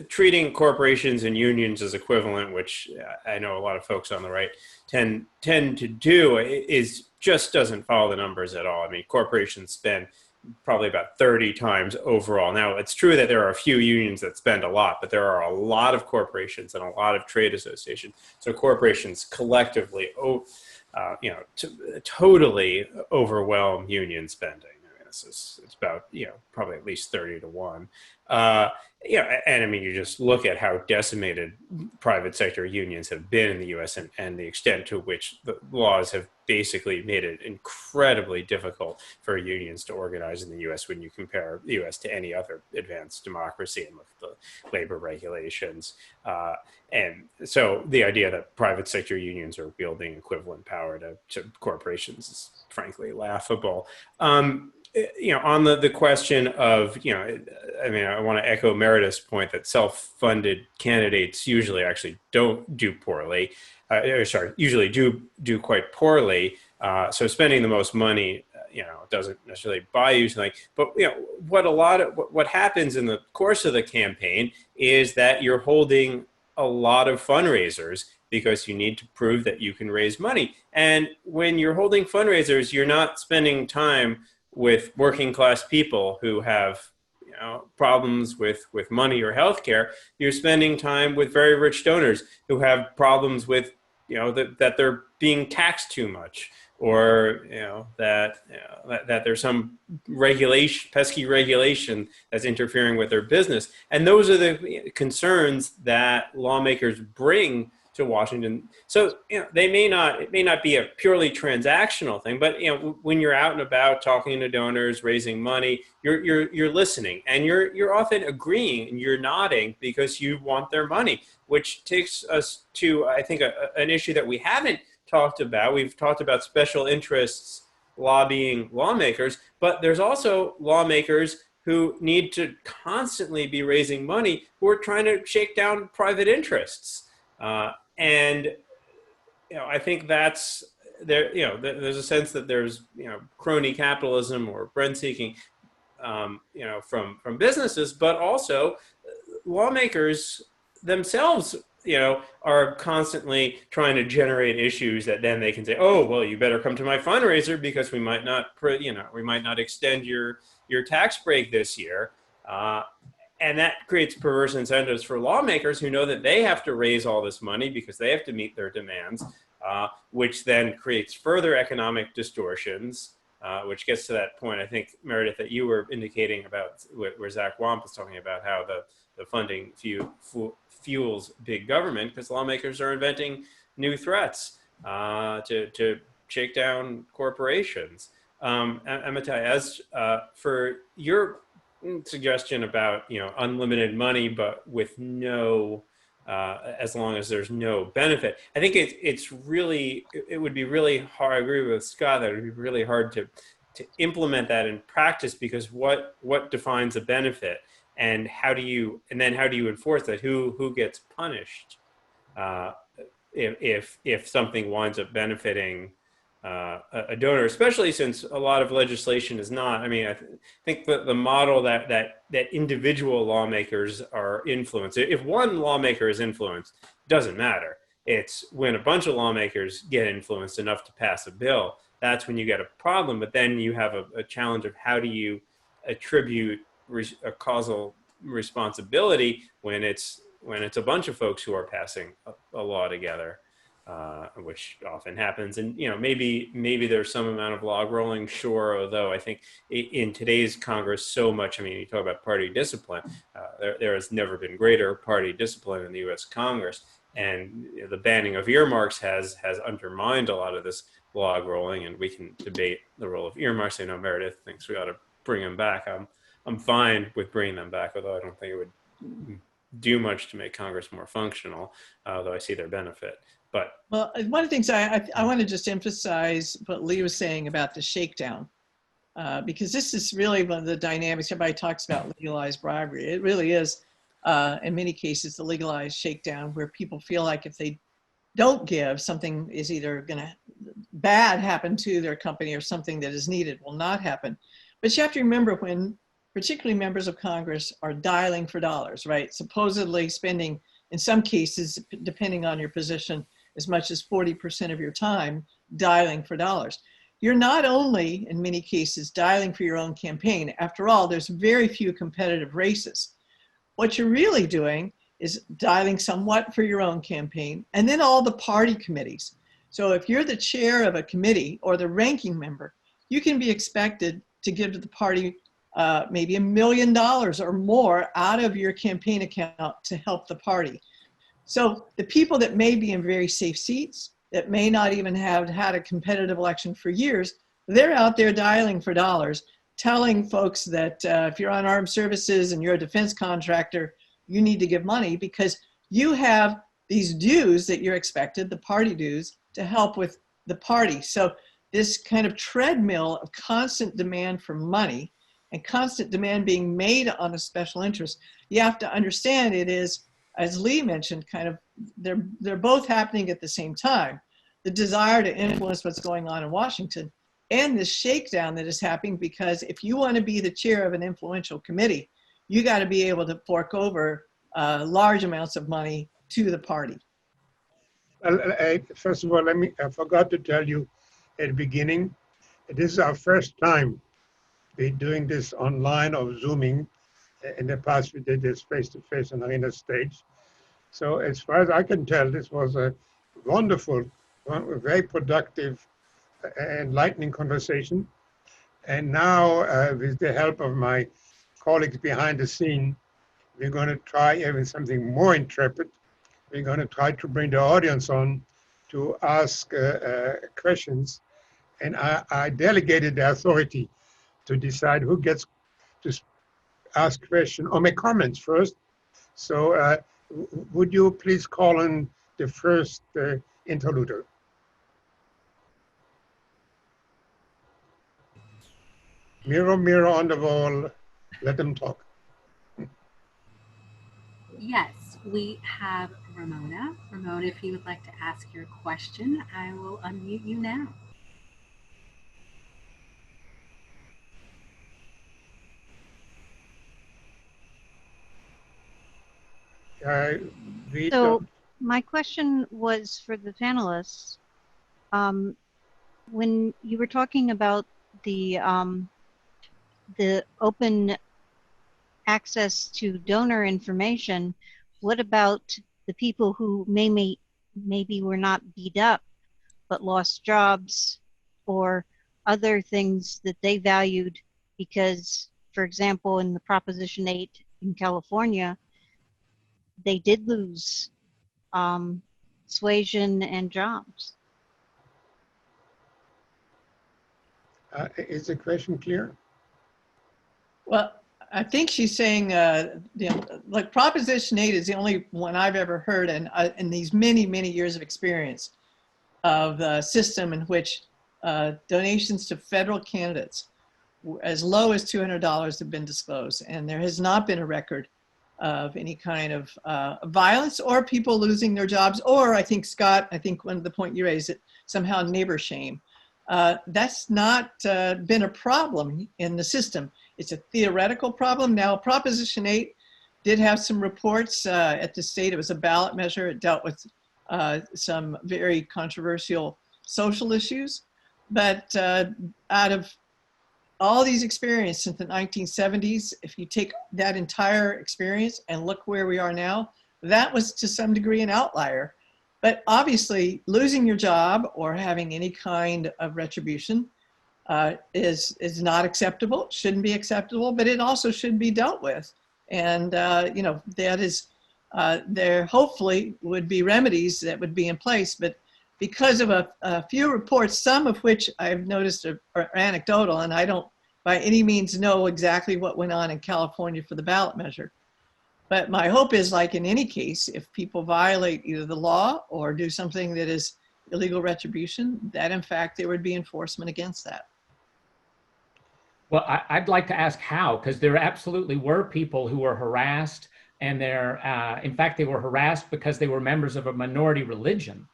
treating corporations and unions as equivalent, which I know a lot of folks on the right tend to do, just doesn't follow the numbers at all. I mean, corporations spend probably about 30 times overall. Now, it's true that there are a few unions that spend a lot, but there are a lot of corporations and a lot of trade associations. So corporations collectively, totally overwhelm union spending. I mean, it's about, probably at least 30 to 1. And I mean, you just look at how decimated private sector unions have been in the U.S. and the extent to which the laws have basically made it incredibly difficult for unions to organize in the U.S. when you compare the U.S. to any other advanced democracy and look at the labor regulations. And so the idea that private sector unions are wielding equivalent power to corporations is frankly laughable. On the question of, I want to echo Meredith's point that self-funded candidates usually actually don't do poorly, usually do quite poorly. So spending the most money, doesn't necessarily buy you something. But, what happens in the course of the campaign is that you're holding a lot of fundraisers because you need to prove that you can raise money. And when you're holding fundraisers, you're not spending time with working class people who have problems with money or healthcare. You're spending time with very rich donors who have problems with that they're being taxed too much, or that there's some pesky regulation that's interfering with their business. And those are the concerns that lawmakers bring to Washington. So it may not be a purely transactional thing, but when you're out and about talking to donors, raising money, you're listening, and you're often agreeing and you're nodding because you want their money, which takes us to, I think, an issue that we haven't talked about. We've talked about special interests lobbying lawmakers, but there's also lawmakers who need to constantly be raising money who are trying to shake down private interests. And I think that's there. There's a sense that there's crony capitalism or rent seeking, from businesses, but also lawmakers themselves, are constantly trying to generate issues that then they can say, oh, well, you better come to my fundraiser because we might not extend your tax break this year. And that creates perverse incentives for lawmakers who know that they have to raise all this money because they have to meet their demands, which then creates further economic distortions, which gets to that point, I think, Meredith, that you were indicating about where Zach Wamp was talking about how the funding fuels big government because lawmakers are inventing new threats to shake down corporations. Amitai, as for your suggestion about unlimited money but with no as long as there's no benefit, I think it would be really hard. I agree with Scott that it would be really hard to implement that in practice, because what defines a benefit, and how do you enforce that? Who gets punished if something winds up benefiting a donor, especially since a lot of legislation is not. I mean, I think that the model that individual lawmakers are influenced. If one lawmaker is influenced, it doesn't matter. It's when a bunch of lawmakers get influenced enough to pass a bill, that's when you get a problem. But then you have a challenge of how do you attribute a causal responsibility when it's a bunch of folks who are passing a law together. Which often happens, and maybe there's some amount of log rolling, sure. Although I think in today's Congress, so much. I mean, you talk about party discipline. There has never been greater party discipline in the U.S. Congress, and the banning of earmarks has undermined a lot of this log rolling. And we can debate the role of earmarks. I know Meredith thinks we ought to bring them back. I'm fine with bringing them back, although I don't think it would do much to make Congress more functional. Though I see their benefit. But well, one of the things I want to just emphasize what Lee was saying about the shakedown, because this is really one of the dynamics. Everybody talks about legalized bribery. It really is, in many cases, the legalized shakedown, where people feel like if they don't give, something is either going to bad happen to their company or something that is needed will not happen. But you have to remember, when particularly members of Congress are dialing for dollars, right? Supposedly spending, in some cases, depending on your position, as much as 40% of your time dialing for dollars. you're not only, in many cases, dialing for your own campaign. After all, there's very few competitive races. What you're really doing is dialing somewhat for your own campaign, and then all the party committees. So if you're the chair of a committee or the ranking member, you can be expected to give to the party maybe $1 million or more out of your campaign account to help the party. So the people that may be in very safe seats, that may not even have had a competitive election for years, they're out there dialing for dollars, telling folks that if you're on armed services and you're a defense contractor, you need to give money because you have these dues that you're expected, the party dues, to help with the party. So this kind of treadmill of constant demand for money and constant demand being made on a special interest, you have to understand it is, as Lee mentioned, kind of they're both happening at the same time. The desire to influence what's going on in Washington and this shakedown that is happening, because if you want to be the chair of an influential committee, you got to be able to fork over large amounts of money to the party. First of all, I forgot to tell you at the beginning, this is our first time we're doing this online or Zooming. In the past, we did this face-to-face on Arena Stage. So as far as I can tell, this was a wonderful, very productive, enlightening conversation. And now, with the help of my colleagues behind the scene, we're going to try even something more intrepid. We're going to try to bring the audience on to ask questions. And I delegated the authority to decide who gets to ask questions or make comments first. So would you please call on the first interlocutor? Mirror, mirror on the wall, let them talk. Yes, we have Ramona. Ramona, if you would like to ask your question, I will unmute you now. So my question was for the panelists. When you were talking about the open access to donor information, what about the people who maybe were not beat up but lost jobs or other things that they valued because, for example, in the Proposition 8 in California, they did lose suasion and jobs. Is the question clear? Well, I think she's saying, like Proposition 8 is the only one I've ever heard in these many, many years of experience of the system in which donations to federal candidates as low as $200 have been disclosed. And there has not been a record of any kind of violence or people losing their jobs, or I think, Scott, I think one of the point you raised, it somehow neighbor shame. That's not been a problem in the system. It's a theoretical problem. Now, Proposition 8 did have some reports at the state. It was a ballot measure. It dealt with some very controversial social issues. But out of all these experiences since the 1970s, if you take that entire experience and look where we are now, that was to some degree an outlier. But obviously, losing your job or having any kind of retribution is not acceptable, shouldn't be acceptable, but it also should be dealt with. And, you know, that is, there hopefully would be remedies that would be in place, but because of a few reports, some of which I've noticed are anecdotal, and I don't by any means know exactly what went on in California for the ballot measure. But my hope is, like in any case, if people violate either the law or do something that is illegal retribution, that in fact there would be enforcement against that. Well, I'd like to ask how, because there absolutely were people who were harassed, and in fact, they were harassed because they were members of a minority religion.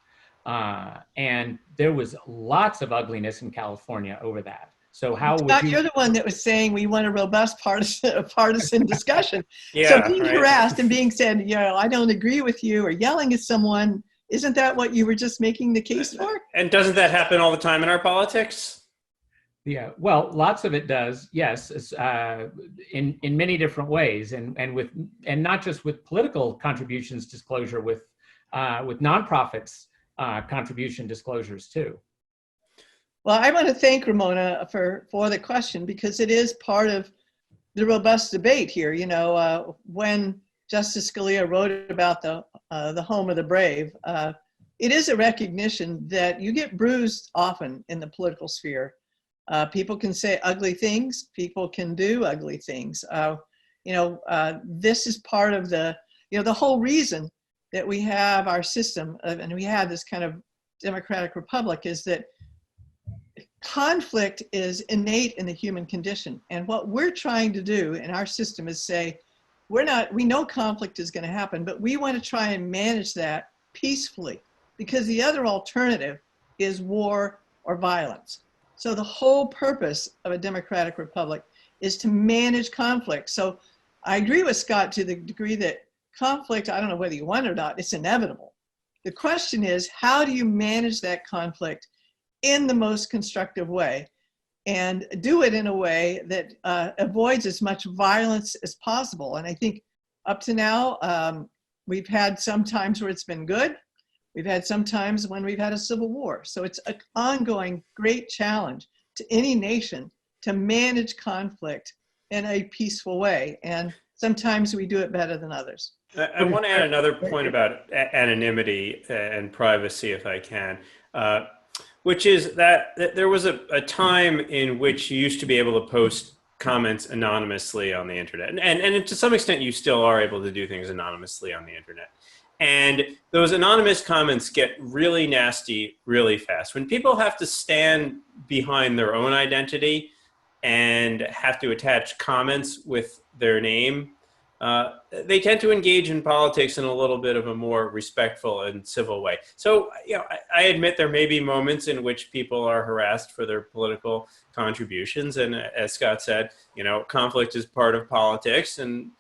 And there was lots of ugliness in California over that. So how would you... You're the one that was saying we want a robust partisan discussion. Yeah, so being right. harassed and being said, you know, I don't agree with you, or yelling at someone, isn't that what you were just making the case for? And doesn't that happen all the time in our politics? Yeah, well, lots of it does, yes, in many different ways, and not just with political contributions disclosure, with nonprofits contribution disclosures too. Well, I want to thank Ramona for the question, because it is part of the robust debate here. You know, when Justice Scalia wrote about the home of the brave, it is a recognition that you get bruised often in the political sphere. People can say ugly things. People can do ugly things. This is part of the whole reason that we have our system and we have this kind of democratic republic is that conflict is innate in the human condition. And what we're trying to do in our system is say, we know conflict is going to happen, but we want to try and manage that peacefully, because the other alternative is war or violence. So the whole purpose of a democratic republic is to manage conflict. So I agree with Scott to the degree that conflict, I don't know whether you want it or not, it's inevitable. The question is, how do you manage that conflict in the most constructive way and do it in a way that avoids as much violence as possible? And I think up to now, we've had some times where it's been good. We've had some times when we've had a civil war. So it's an ongoing great challenge to any nation to manage conflict in a peaceful way. And sometimes we do it better than others. I want to add another point about anonymity and privacy, if I can, which is that there was a time in which you used to be able to post comments anonymously on the internet. And to some extent, you still are able to do things anonymously on the internet. And those anonymous comments get really nasty really fast. When people have to stand behind their own identity and have to attach comments with their name, they tend to engage in politics in a little bit of a more respectful and civil way. So, I admit there may be moments in which people are harassed for their political contributions. And as Scott said, conflict is part of politics. And,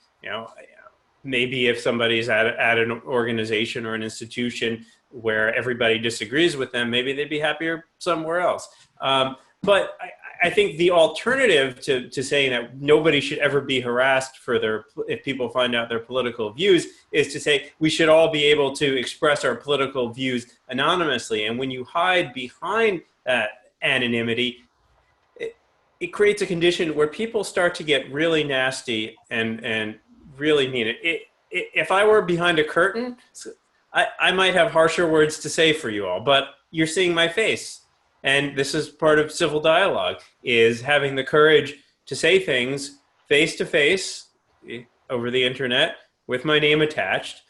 maybe if somebody's at an organization or an institution where everybody disagrees with them, maybe they'd be happier somewhere else. But I think the alternative to saying that nobody should ever be harassed for if people find out their political views is to say we should all be able to express our political views anonymously. And when you hide behind that anonymity, it creates a condition where people start to get really nasty and really mean it. If I were behind a curtain, I might have harsher words to say for you all, but you're seeing my face. And this is part of civil dialogue, is having the courage to say things face to face over the internet with my name attached.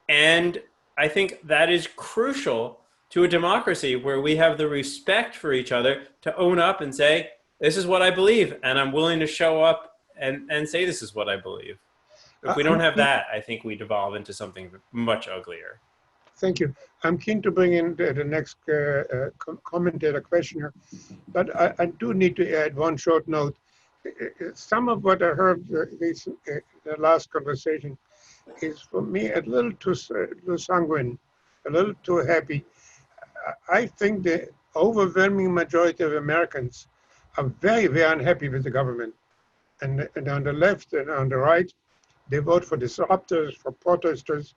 And I think that is crucial to a democracy where we have the respect for each other to own up and say, this is what I believe, and I'm willing to show up and say this is what I believe. If we don't have that, I think we devolve into something much uglier. Thank you. I'm keen to bring in the next commentator questioner, but I do need to add one short note. Some of what I heard the last conversation is for me a little too sanguine, a little too happy. I think the overwhelming majority of Americans are very, very unhappy with the government. And on the left and on the right, they vote for disruptors, for protesters,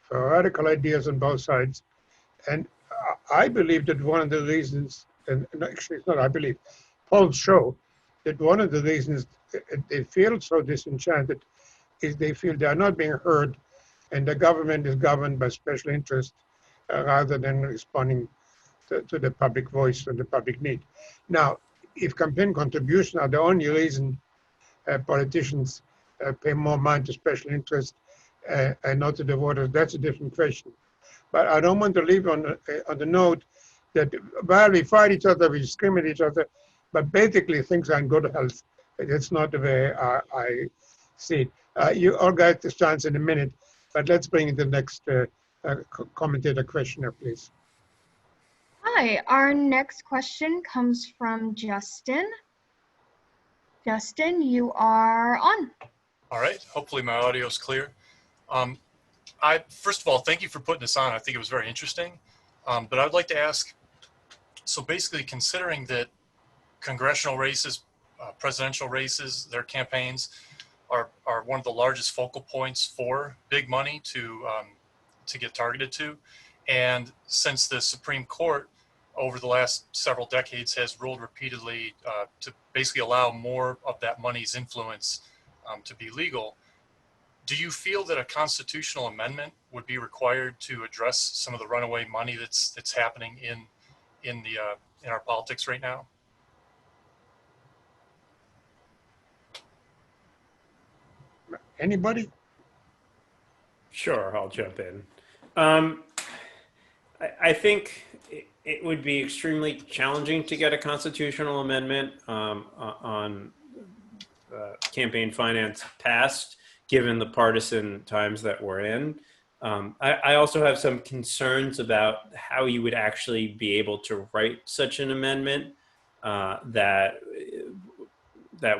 for radical ideas on both sides. And I believe that one of the reasons, and actually it's not I believe, polls show that one of the reasons they feel so disenchanted is they feel they are not being heard and the government is governed by special interests rather than responding to the public voice and the public need. Now, if campaign contributions are the only reason politicians pay more mind to special interests and not to the voters, that's a different question. But I don't want to leave on the note that while we fight each other, we discriminate each other, but basically things are in good health. That's not the way I see it. You all got this chance in a minute, but let's bring in the next commentator questioner, please. Hi, our next question comes from Justin. Justin, you are on. All right, hopefully my audio is clear. First of all, thank you for putting this on. I think it was very interesting. But I'd like to ask, so basically considering that congressional races, presidential races, their campaigns are one of the largest focal points for big money to get targeted to. And since the Supreme Court over the last several decades has ruled repeatedly to basically allow more of that money's influence to be legal, do you feel that a constitutional amendment would be required to address some of the runaway money that's happening in our politics right now? Anybody? Sure, I'll jump in. I think it would be extremely challenging to get a constitutional amendment on campaign finance passed, given the partisan times that we're in. I also have some concerns about how you would actually be able to write such an amendment that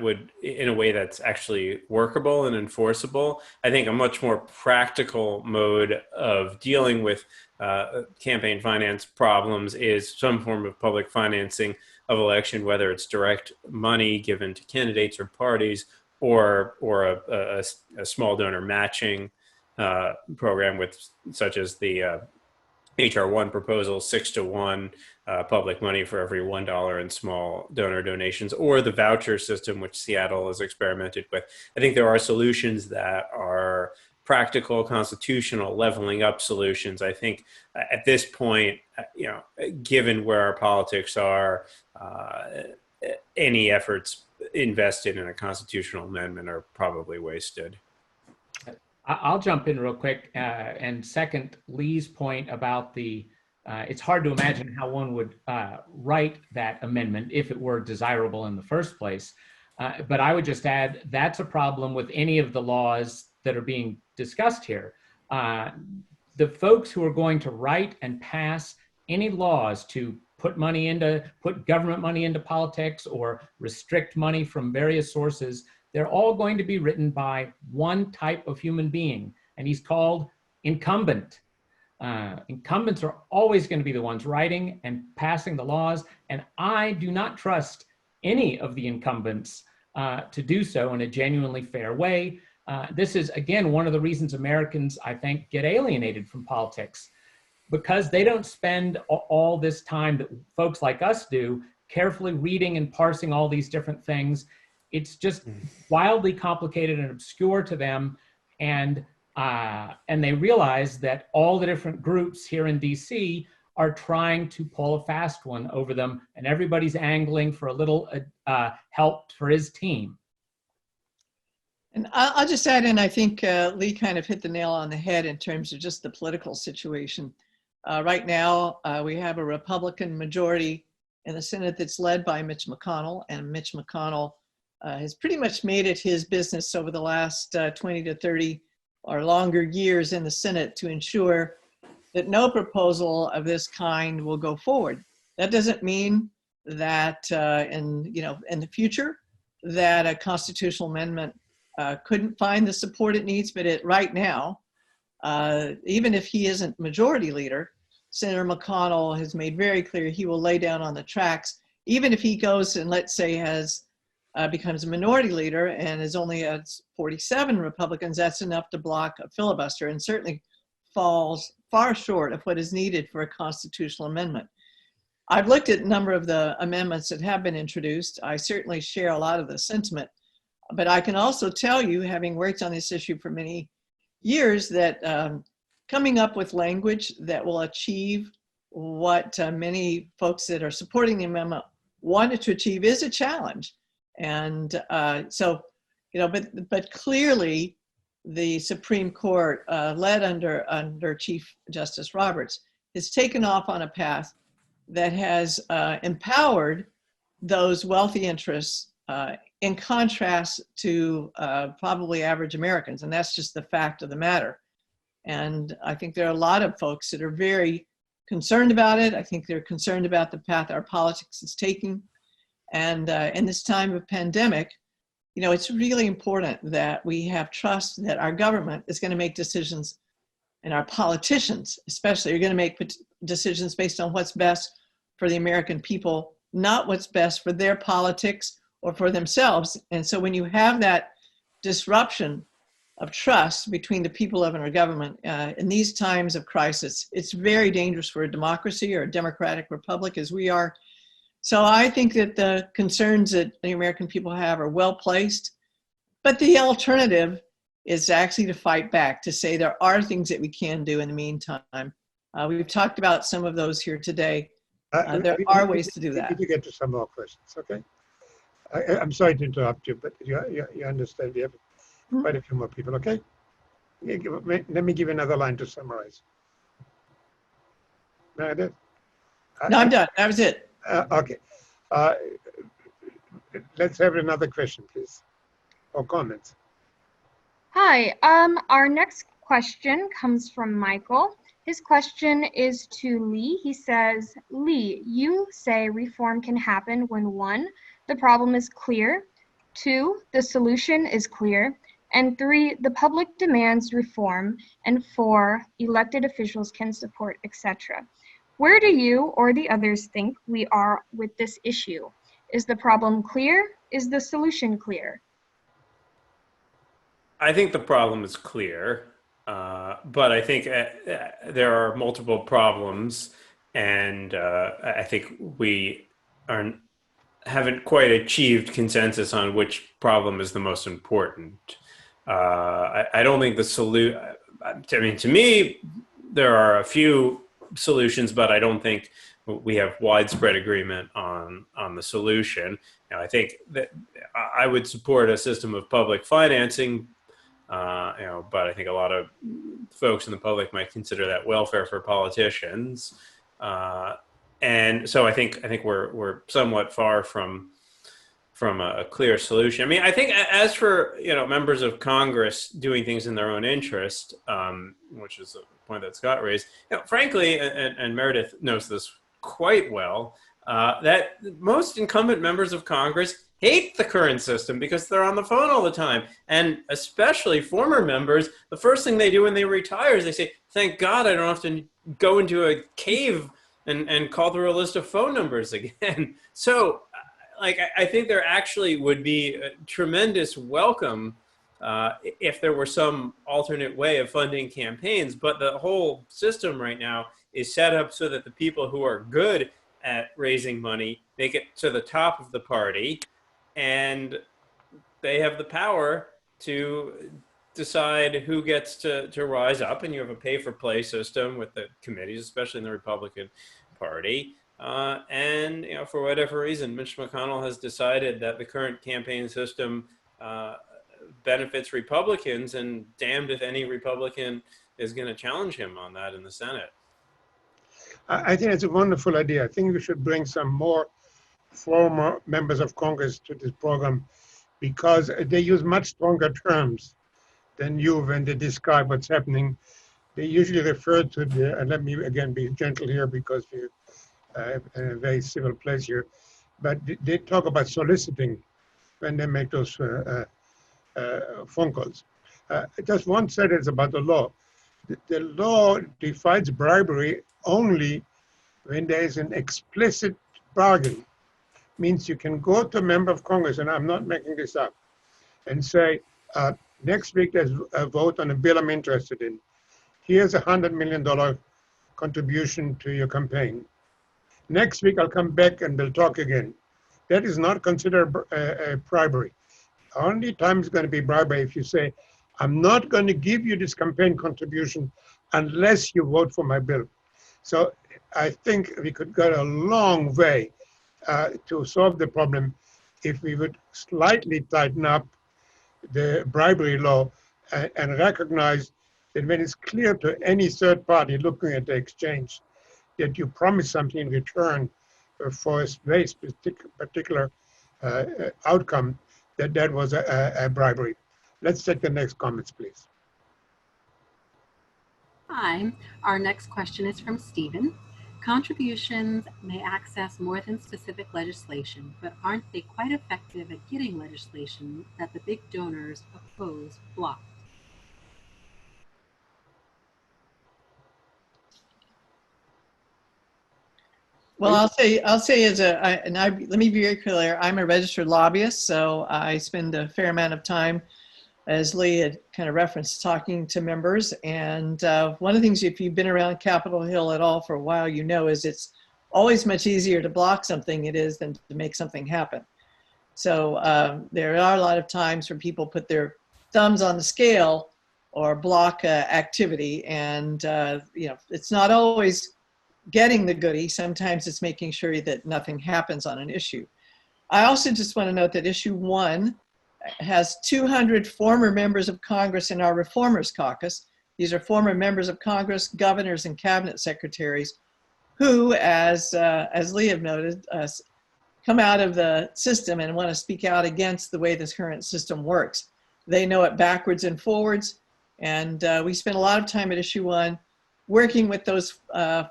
would, in a way that's actually workable and enforceable. I think a much more practical mode of dealing with campaign finance problems is some form of public financing of election, whether it's direct money given to candidates or parties, or a small donor matching program with, such as the HR 1 proposal, 6-to-1 public money for every $1 in small donor donations, or the voucher system, which Seattle has experimented with. I think there are solutions that are practical, constitutional, leveling up solutions. I think at this point, given where our politics are, any efforts invested in a constitutional amendment are probably wasted. I'll jump in real quick and second Lee's point about it's hard to imagine how one would write that amendment if it were desirable in the first place. But I would just add, that's a problem with any of the laws that are being discussed here. The folks who are going to write and pass any laws to put government money into politics or restrict money from various sources, they're all going to be written by one type of human being, and he's called incumbent. Incumbents are always going to be the ones writing and passing the laws, and I do not trust any of the incumbents to do so in a genuinely fair way. This is, again, one of the reasons Americans, I think, get alienated from politics, because they don't spend all this time that folks like us do carefully reading and parsing all these different things. It's just wildly complicated and obscure to them, and they realize that all the different groups here in DC are trying to pull a fast one over them, and everybody's angling for a little help for his team. And I'll just add in, I think Lee kind of hit the nail on the head in terms of just the political situation. Right now, we have a Republican majority in the Senate that's led by Mitch McConnell, and Mitch McConnell has pretty much made it his business over the last 20 to 30 or longer years in the Senate to ensure that no proposal of this kind will go forward. That doesn't mean that in the future that a constitutional amendment couldn't find the support it needs, but right now, even if he isn't majority leader, Senator McConnell has made very clear he will lay down on the tracks, even if he goes and, let's say, becomes a minority leader and is only at 47 Republicans, that's enough to block a filibuster, and certainly falls far short of what is needed for a constitutional amendment. I've looked at a number of the amendments that have been introduced. I certainly share a lot of the sentiment, but I can also tell you, having worked on this issue for many years, that coming up with language that will achieve what many folks that are supporting the amendment wanted to achieve is a challenge. And but clearly the Supreme Court, led under Chief Justice Roberts, has taken off on a path that has empowered those wealthy interests in contrast to probably average Americans. And that's just the fact of the matter. And I think there are a lot of folks that are very concerned about it. I think they're concerned about the path our politics is taking. And in this time of pandemic, it's really important that we have trust that our government is going to make decisions, and our politicians especially are going to make decisions based on what's best for the American people not what's best for their politics or for themselves. And so when you have that disruption of trust between the people of our government in these times of crisis, it's very dangerous for a democracy or a democratic republic as we are. So I think that the concerns that the American people have are well placed, but the alternative is actually to fight back, to say there are things that we can do in the meantime. We've talked about some of those here today. There are ways to do that. We need to get to some more questions, okay? I'm sorry to interrupt you, but you understand we have quite a few more people, okay? Let me give another line to summarize. Meredith? No, I'm done. That was it. Okay. Let's have another question, please, or comments. Hi, our next question comes from Michael. His question is to Lee. He says, Lee, you say reform can happen when 1, the problem is clear, 2, the solution is clear, and 3, the public demands reform, and 4, elected officials can support, etc. Where do you or the others think we are with this issue? Is the problem clear? Is the solution clear? I think the problem is clear, but I think there are multiple problems, and I think we haven't quite achieved consensus on which problem is the most important. I don't think the solution, I mean, to me, there are a few solutions, but I don't think we have widespread agreement on the solution. Now, I think that I would support a system of public financing, but I think a lot of folks in the public might consider that welfare for politicians. And so I think we're somewhat far from a clear solution. I mean, I think as for, members of Congress doing things in their own interest, which is a point that Scott raised, frankly, and Meredith knows this quite well, that most incumbent members of Congress hate the current system because they're on the phone all the time. And especially former members, the first thing they do when they retire is they say, thank God I don't have to go into a cave and call through a list of phone numbers again. So, I think there actually would be a tremendous welcome if there were some alternate way of funding campaigns. But the whole system right now is set up so that the people who are good at raising money make it to the top of the party, and they have the power to decide who gets to rise up. And you have a pay-for-play system with the committees, especially in the Republican Party. And for whatever reason, Mitch McConnell has decided that the current campaign system benefits Republicans, and damned if any Republican is going to challenge him on that in the Senate. I think it's a wonderful idea. I think we should bring some more former members of Congress to this program, because they use much stronger terms than you when they describe what's happening. They usually refer to the, and let me again be gentle here because we're in a very civil place here, but they talk about soliciting when they make those phone calls. Just one sentence about the law. The law defines bribery only when there is an explicit bargain. Means you can go to a member of Congress, and I'm not making this up, and say, next week there's a vote on a bill I'm interested in. Here's $100 million contribution to your campaign. Next week I'll come back and we'll talk again. That is not considered a bribery. Only time it's going to be bribery if you say, I'm not going to give you this campaign contribution unless you vote for my bill. So I think we could go a long way to solve the problem if we would slightly tighten up the bribery law and recognize that when it's clear to any third party looking at the exchange that you promise something in return for a very particular outcome, that was a bribery. Let's take the next comments, please. Hi, our next question is from Stephen. Contributions may access more than specific legislation, but aren't they quite effective at getting legislation that the big donors oppose blocked? Well, I'll say let me be very clear. I'm a registered lobbyist, so I spend a fair amount of time, as Lee had kind of referenced, talking to members. And one of the things, if you've been around Capitol Hill at all for a while, you know, is it's always much easier to block something it is than to make something happen. So there are a lot of times where people put their thumbs on the scale or block activity, and you know, it's not always getting the goodie. Sometimes it's making sure that nothing happens on an issue. I also just want to note that issue 1 has 200 former members of Congress in our Reformers Caucus. These are former members of Congress, governors, and cabinet secretaries who, as Lee have noted, come out of the system and want to speak out against the way this current system works. They know it backwards and forwards, and we spent a lot of time at issue 1 working with those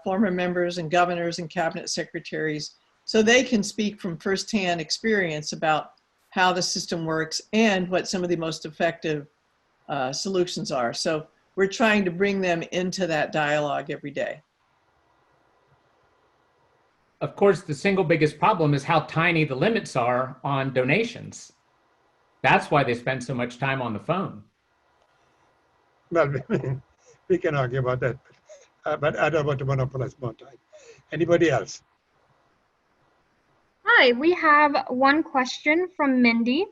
former members and governors and cabinet secretaries so they can speak from firsthand experience about how the system works and what some of the most effective solutions are. So we're trying to bring them into that dialogue every day. Of course, the single biggest problem is how tiny the limits are on donations. That's why they spend so much time on the phone. Well, we can argue about that, but I don't want to monopolize more time. Anybody else? Hi, we have one question from Mindy.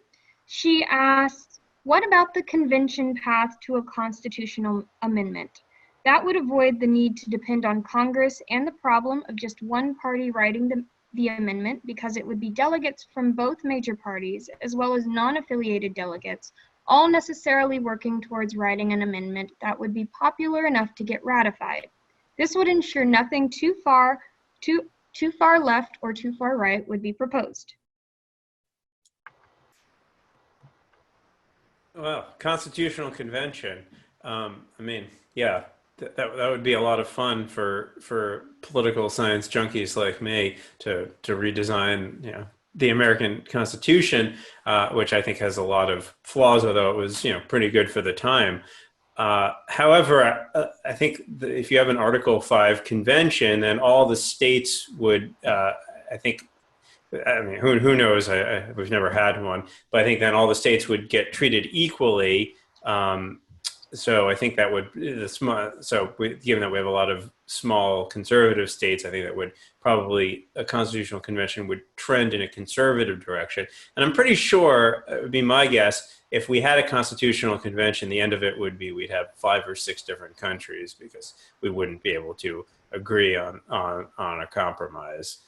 She asks, what about the convention path to a constitutional amendment? That would avoid the need to depend on Congress and the problem of just one party writing the amendment, because it would be delegates from both major parties as well as non-affiliated delegates, all necessarily working towards writing an amendment that would be popular enough to get ratified. This would ensure nothing too far left or too far right would be proposed. Well, constitutional convention. I mean, yeah, that would be a lot of fun for political science junkies like me to redesign, you know, the American Constitution, which I think has a lot of flaws, although it was, you know, pretty good for the time. However, I think if you have an Article 5 convention, then all the states would, I mean, who knows? We've never had one, but I think then all the states would get treated equally. So I think that would, given that we have a lot of small conservative states, I think that would probably, a constitutional convention would trend in a conservative direction. And I'm pretty sure, it would be my guess, if we had a constitutional convention, the end of it would be we'd have 5 or 6 different countries, because we wouldn't be able to agree on a compromise,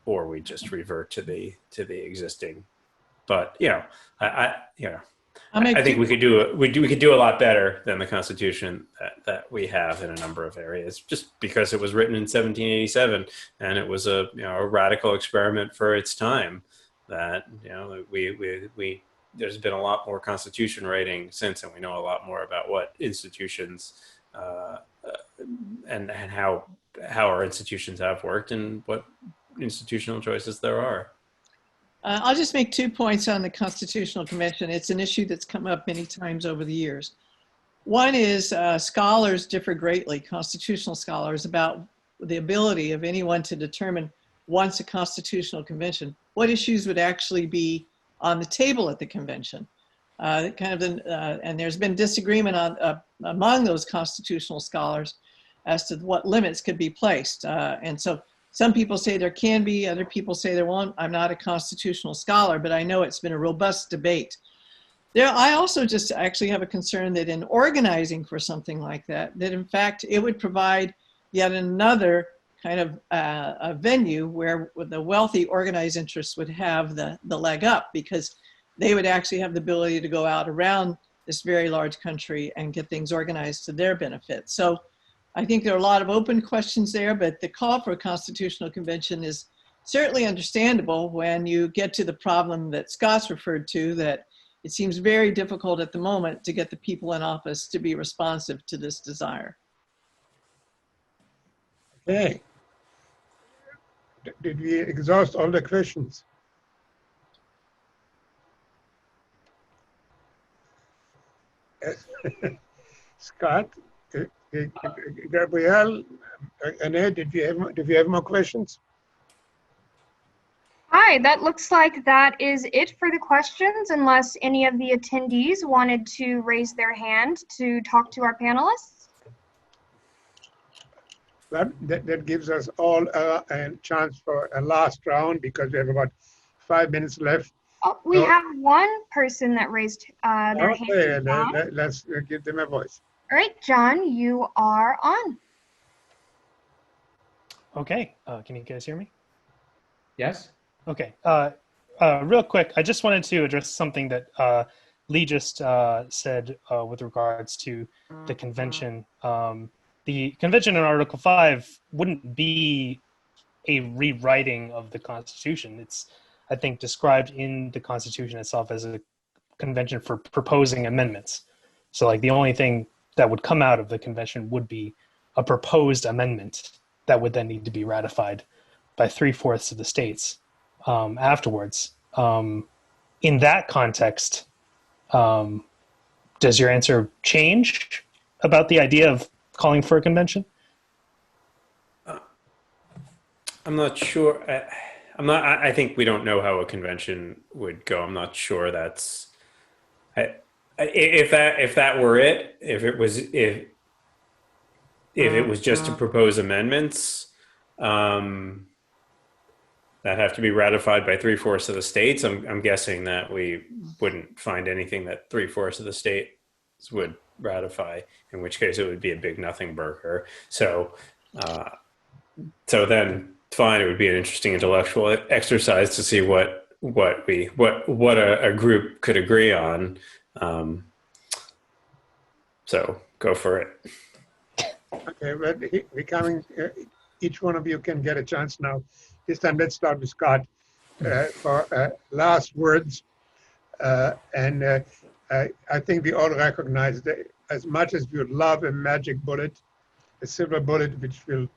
or we just revert to the existing. But you know, I think we could do a lot better than the Constitution that we have in a number of areas, just because it was written in 1787 and it was a radical experiment for its time. That, you know, we there's been a lot more Constitution writing since, and we know a lot more about what institutions and how our institutions have worked and what institutional choices there are. I'll just make 2 points on the Constitutional Convention. It's an issue that's come up many times over the years. One is scholars differ greatly, constitutional scholars, about the ability of anyone to determine, once a Constitutional Convention, what issues would actually be on the table at the convention. And there's been disagreement among those constitutional scholars as to what limits could be placed. And so some people say there can be, other people say there won't. I'm not a constitutional scholar, but I know it's been a robust debate. I also just actually have a concern that in organizing for something like that in fact it would provide yet another kind of a venue where the wealthy organized interests would have the leg up, because they would actually have the ability to go out around this very large country and get things organized to their benefit. So I think there are a lot of open questions there, but the call for a constitutional convention is certainly understandable when you get to the problem that Scott's referred to, that it seems very difficult at the moment to get the people in office to be responsive to this desire. Okay. Did we exhaust all the questions? Scott, Gabrielle, Annette, did you have more questions? Hi, that looks like that is it for the questions, unless any of the attendees wanted to raise their hand to talk to our panelists. That gives us all a chance for a last round because we have about 5 minutes left. Oh, we have one person that raised their hand. Okay, let's give them a voice. All right, John, you are on. Okay, can you guys hear me? Yes. Okay, real quick, I just wanted to address something that Lee just said with regards to the convention. The convention in Article 5 wouldn't be a rewriting of the Constitution. It's, I think, described in the Constitution itself as a convention for proposing amendments. So like the only thing that would come out of the convention would be a proposed amendment that would then need to be ratified by 3/4 of the states afterwards. In that context, does your answer change about the idea of calling for a convention? I'm not sure. I think we don't know how a convention would go. I'm not sure that's. If that were it, if it was just to propose amendments, that have to be ratified by 3/4 of the states. I'm guessing that we wouldn't find anything that 3/4 of the states would ratify, in which case it would be a big nothing burger. So then fine, it would be an interesting intellectual exercise to see what a group could agree on. So go for it. Okay, well, we're coming. Each one of you can get a chance now. This time, let's start with Scott for last words. I think we all recognize that as much as we would love a magic bullet, a silver bullet which will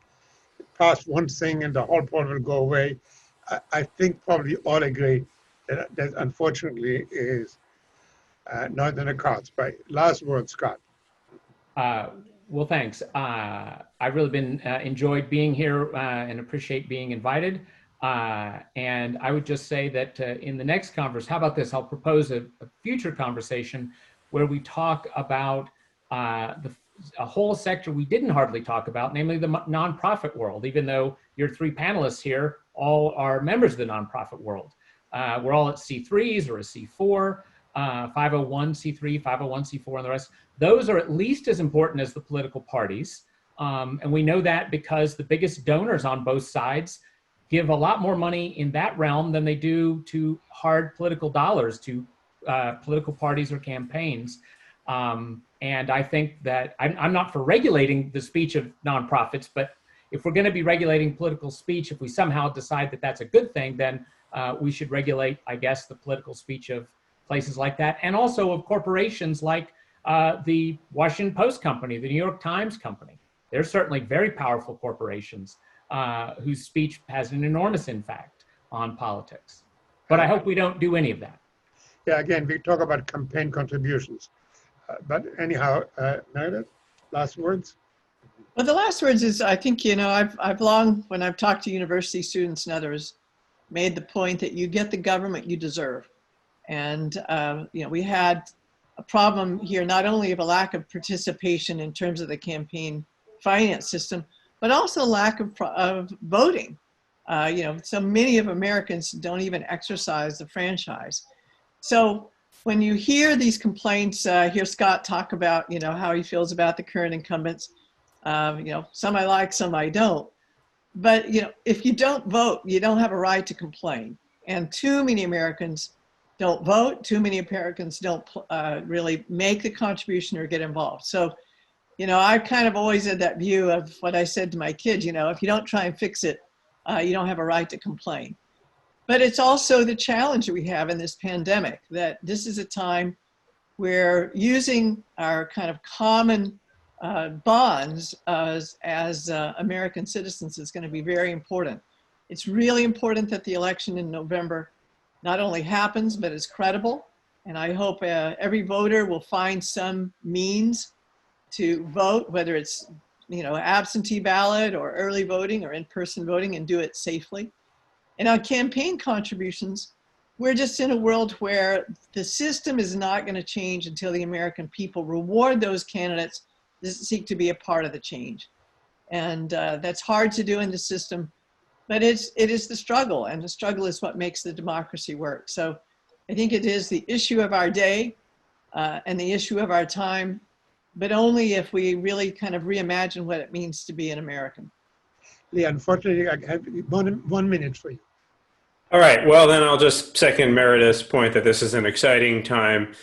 pass one thing and the whole problem will go away, I think probably all agree that unfortunately is not in the cards. But last word, Scott. Well, thanks. I've really been enjoyed being here and appreciate being invited. And I would just say that in the next conference, how about this? I'll propose a future conversation where we talk about a whole sector we didn't hardly talk about, namely the nonprofit world, even though your three panelists here all are members of the nonprofit world. We're all at C3s or a C4, 501c3, 501c4, and the rest. Those are at least as important as the political parties. And we know that because the biggest donors on both sides give a lot more money in that realm than they do to hard political dollars, to political parties or campaigns. And I think that I'm not for regulating the speech of nonprofits, but if we're going to be regulating political speech, if we somehow decide that that's a good thing, then we should regulate, I guess, the political speech of places like that. And also of corporations like the Washington Post company, the New York Times company. They're certainly very powerful corporations whose speech has an enormous impact on politics. But I hope we don't do any of that. Yeah, again, we talk about campaign contributions. But anyhow, Meredith, last words? Well, the last words is, I think, I've long, when I've talked to university students and others, made the point that you get the government you deserve. And, we had a problem here, not only of a lack of participation in terms of the campaign finance system, but also lack of voting. So many of Americans don't even exercise the franchise. So when you hear these complaints, hear Scott talk about, how he feels about the current incumbents, some I like, some I don't. But, if you don't vote, you don't have a right to complain. And too many Americans don't vote. Too many Americans don't really make the contribution or get involved. So, I've kind of always had that view of what I said to my kids, if you don't try and fix it, you don't have a right to complain. But it's also the challenge that we have in this pandemic, that this is a time where using our kind of common bonds as American citizens is going to be very important. It's really important that the election in November not only happens, but is credible. And I hope every voter will find some means to vote, whether it's absentee ballot or early voting or in-person voting, and do it safely. And on campaign contributions, we're just in a world where the system is not going to change until the American people reward those candidates that seek to be a part of the change. And that's hard to do in the system, but it is the struggle, and the struggle is what makes the democracy work. So I think it is the issue of our day and the issue of our time, but only if we really kind of reimagine what it means to be an American. Lee, unfortunately, I have 1 minute for you. All right. Well, then I'll just second Meredith's point that this is an exciting time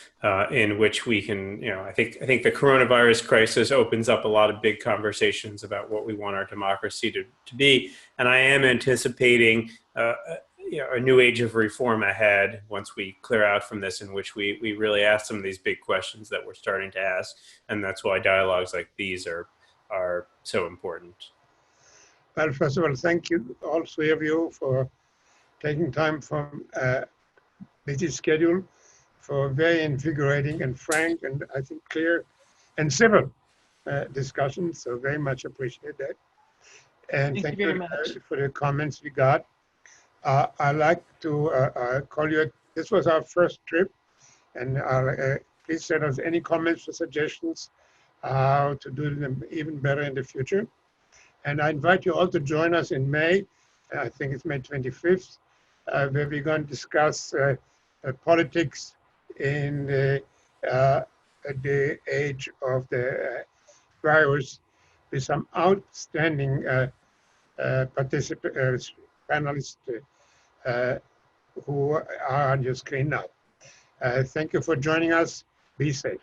in which we can, I think the coronavirus crisis opens up a lot of big conversations about what we want our democracy to be. And I am anticipating a new age of reform ahead once we clear out from this, in which we really ask some of these big questions that we're starting to ask. And that's why dialogues like these are so important. Well, first of all, thank you, all three of you, for taking time from a busy schedule for very invigorating and frank and I think clear and civil discussion. So very much appreciate that. And thank you very much for the comments we got. I'd like to call you. This was our first trip, and please send us any comments or suggestions how to do them even better in the future. And I invite you all to join us in May. I think it's May 25th, where we're going to discuss politics in the age of the virus with some outstanding participants, panelists who are on your screen now. Thank you for joining us. Be safe.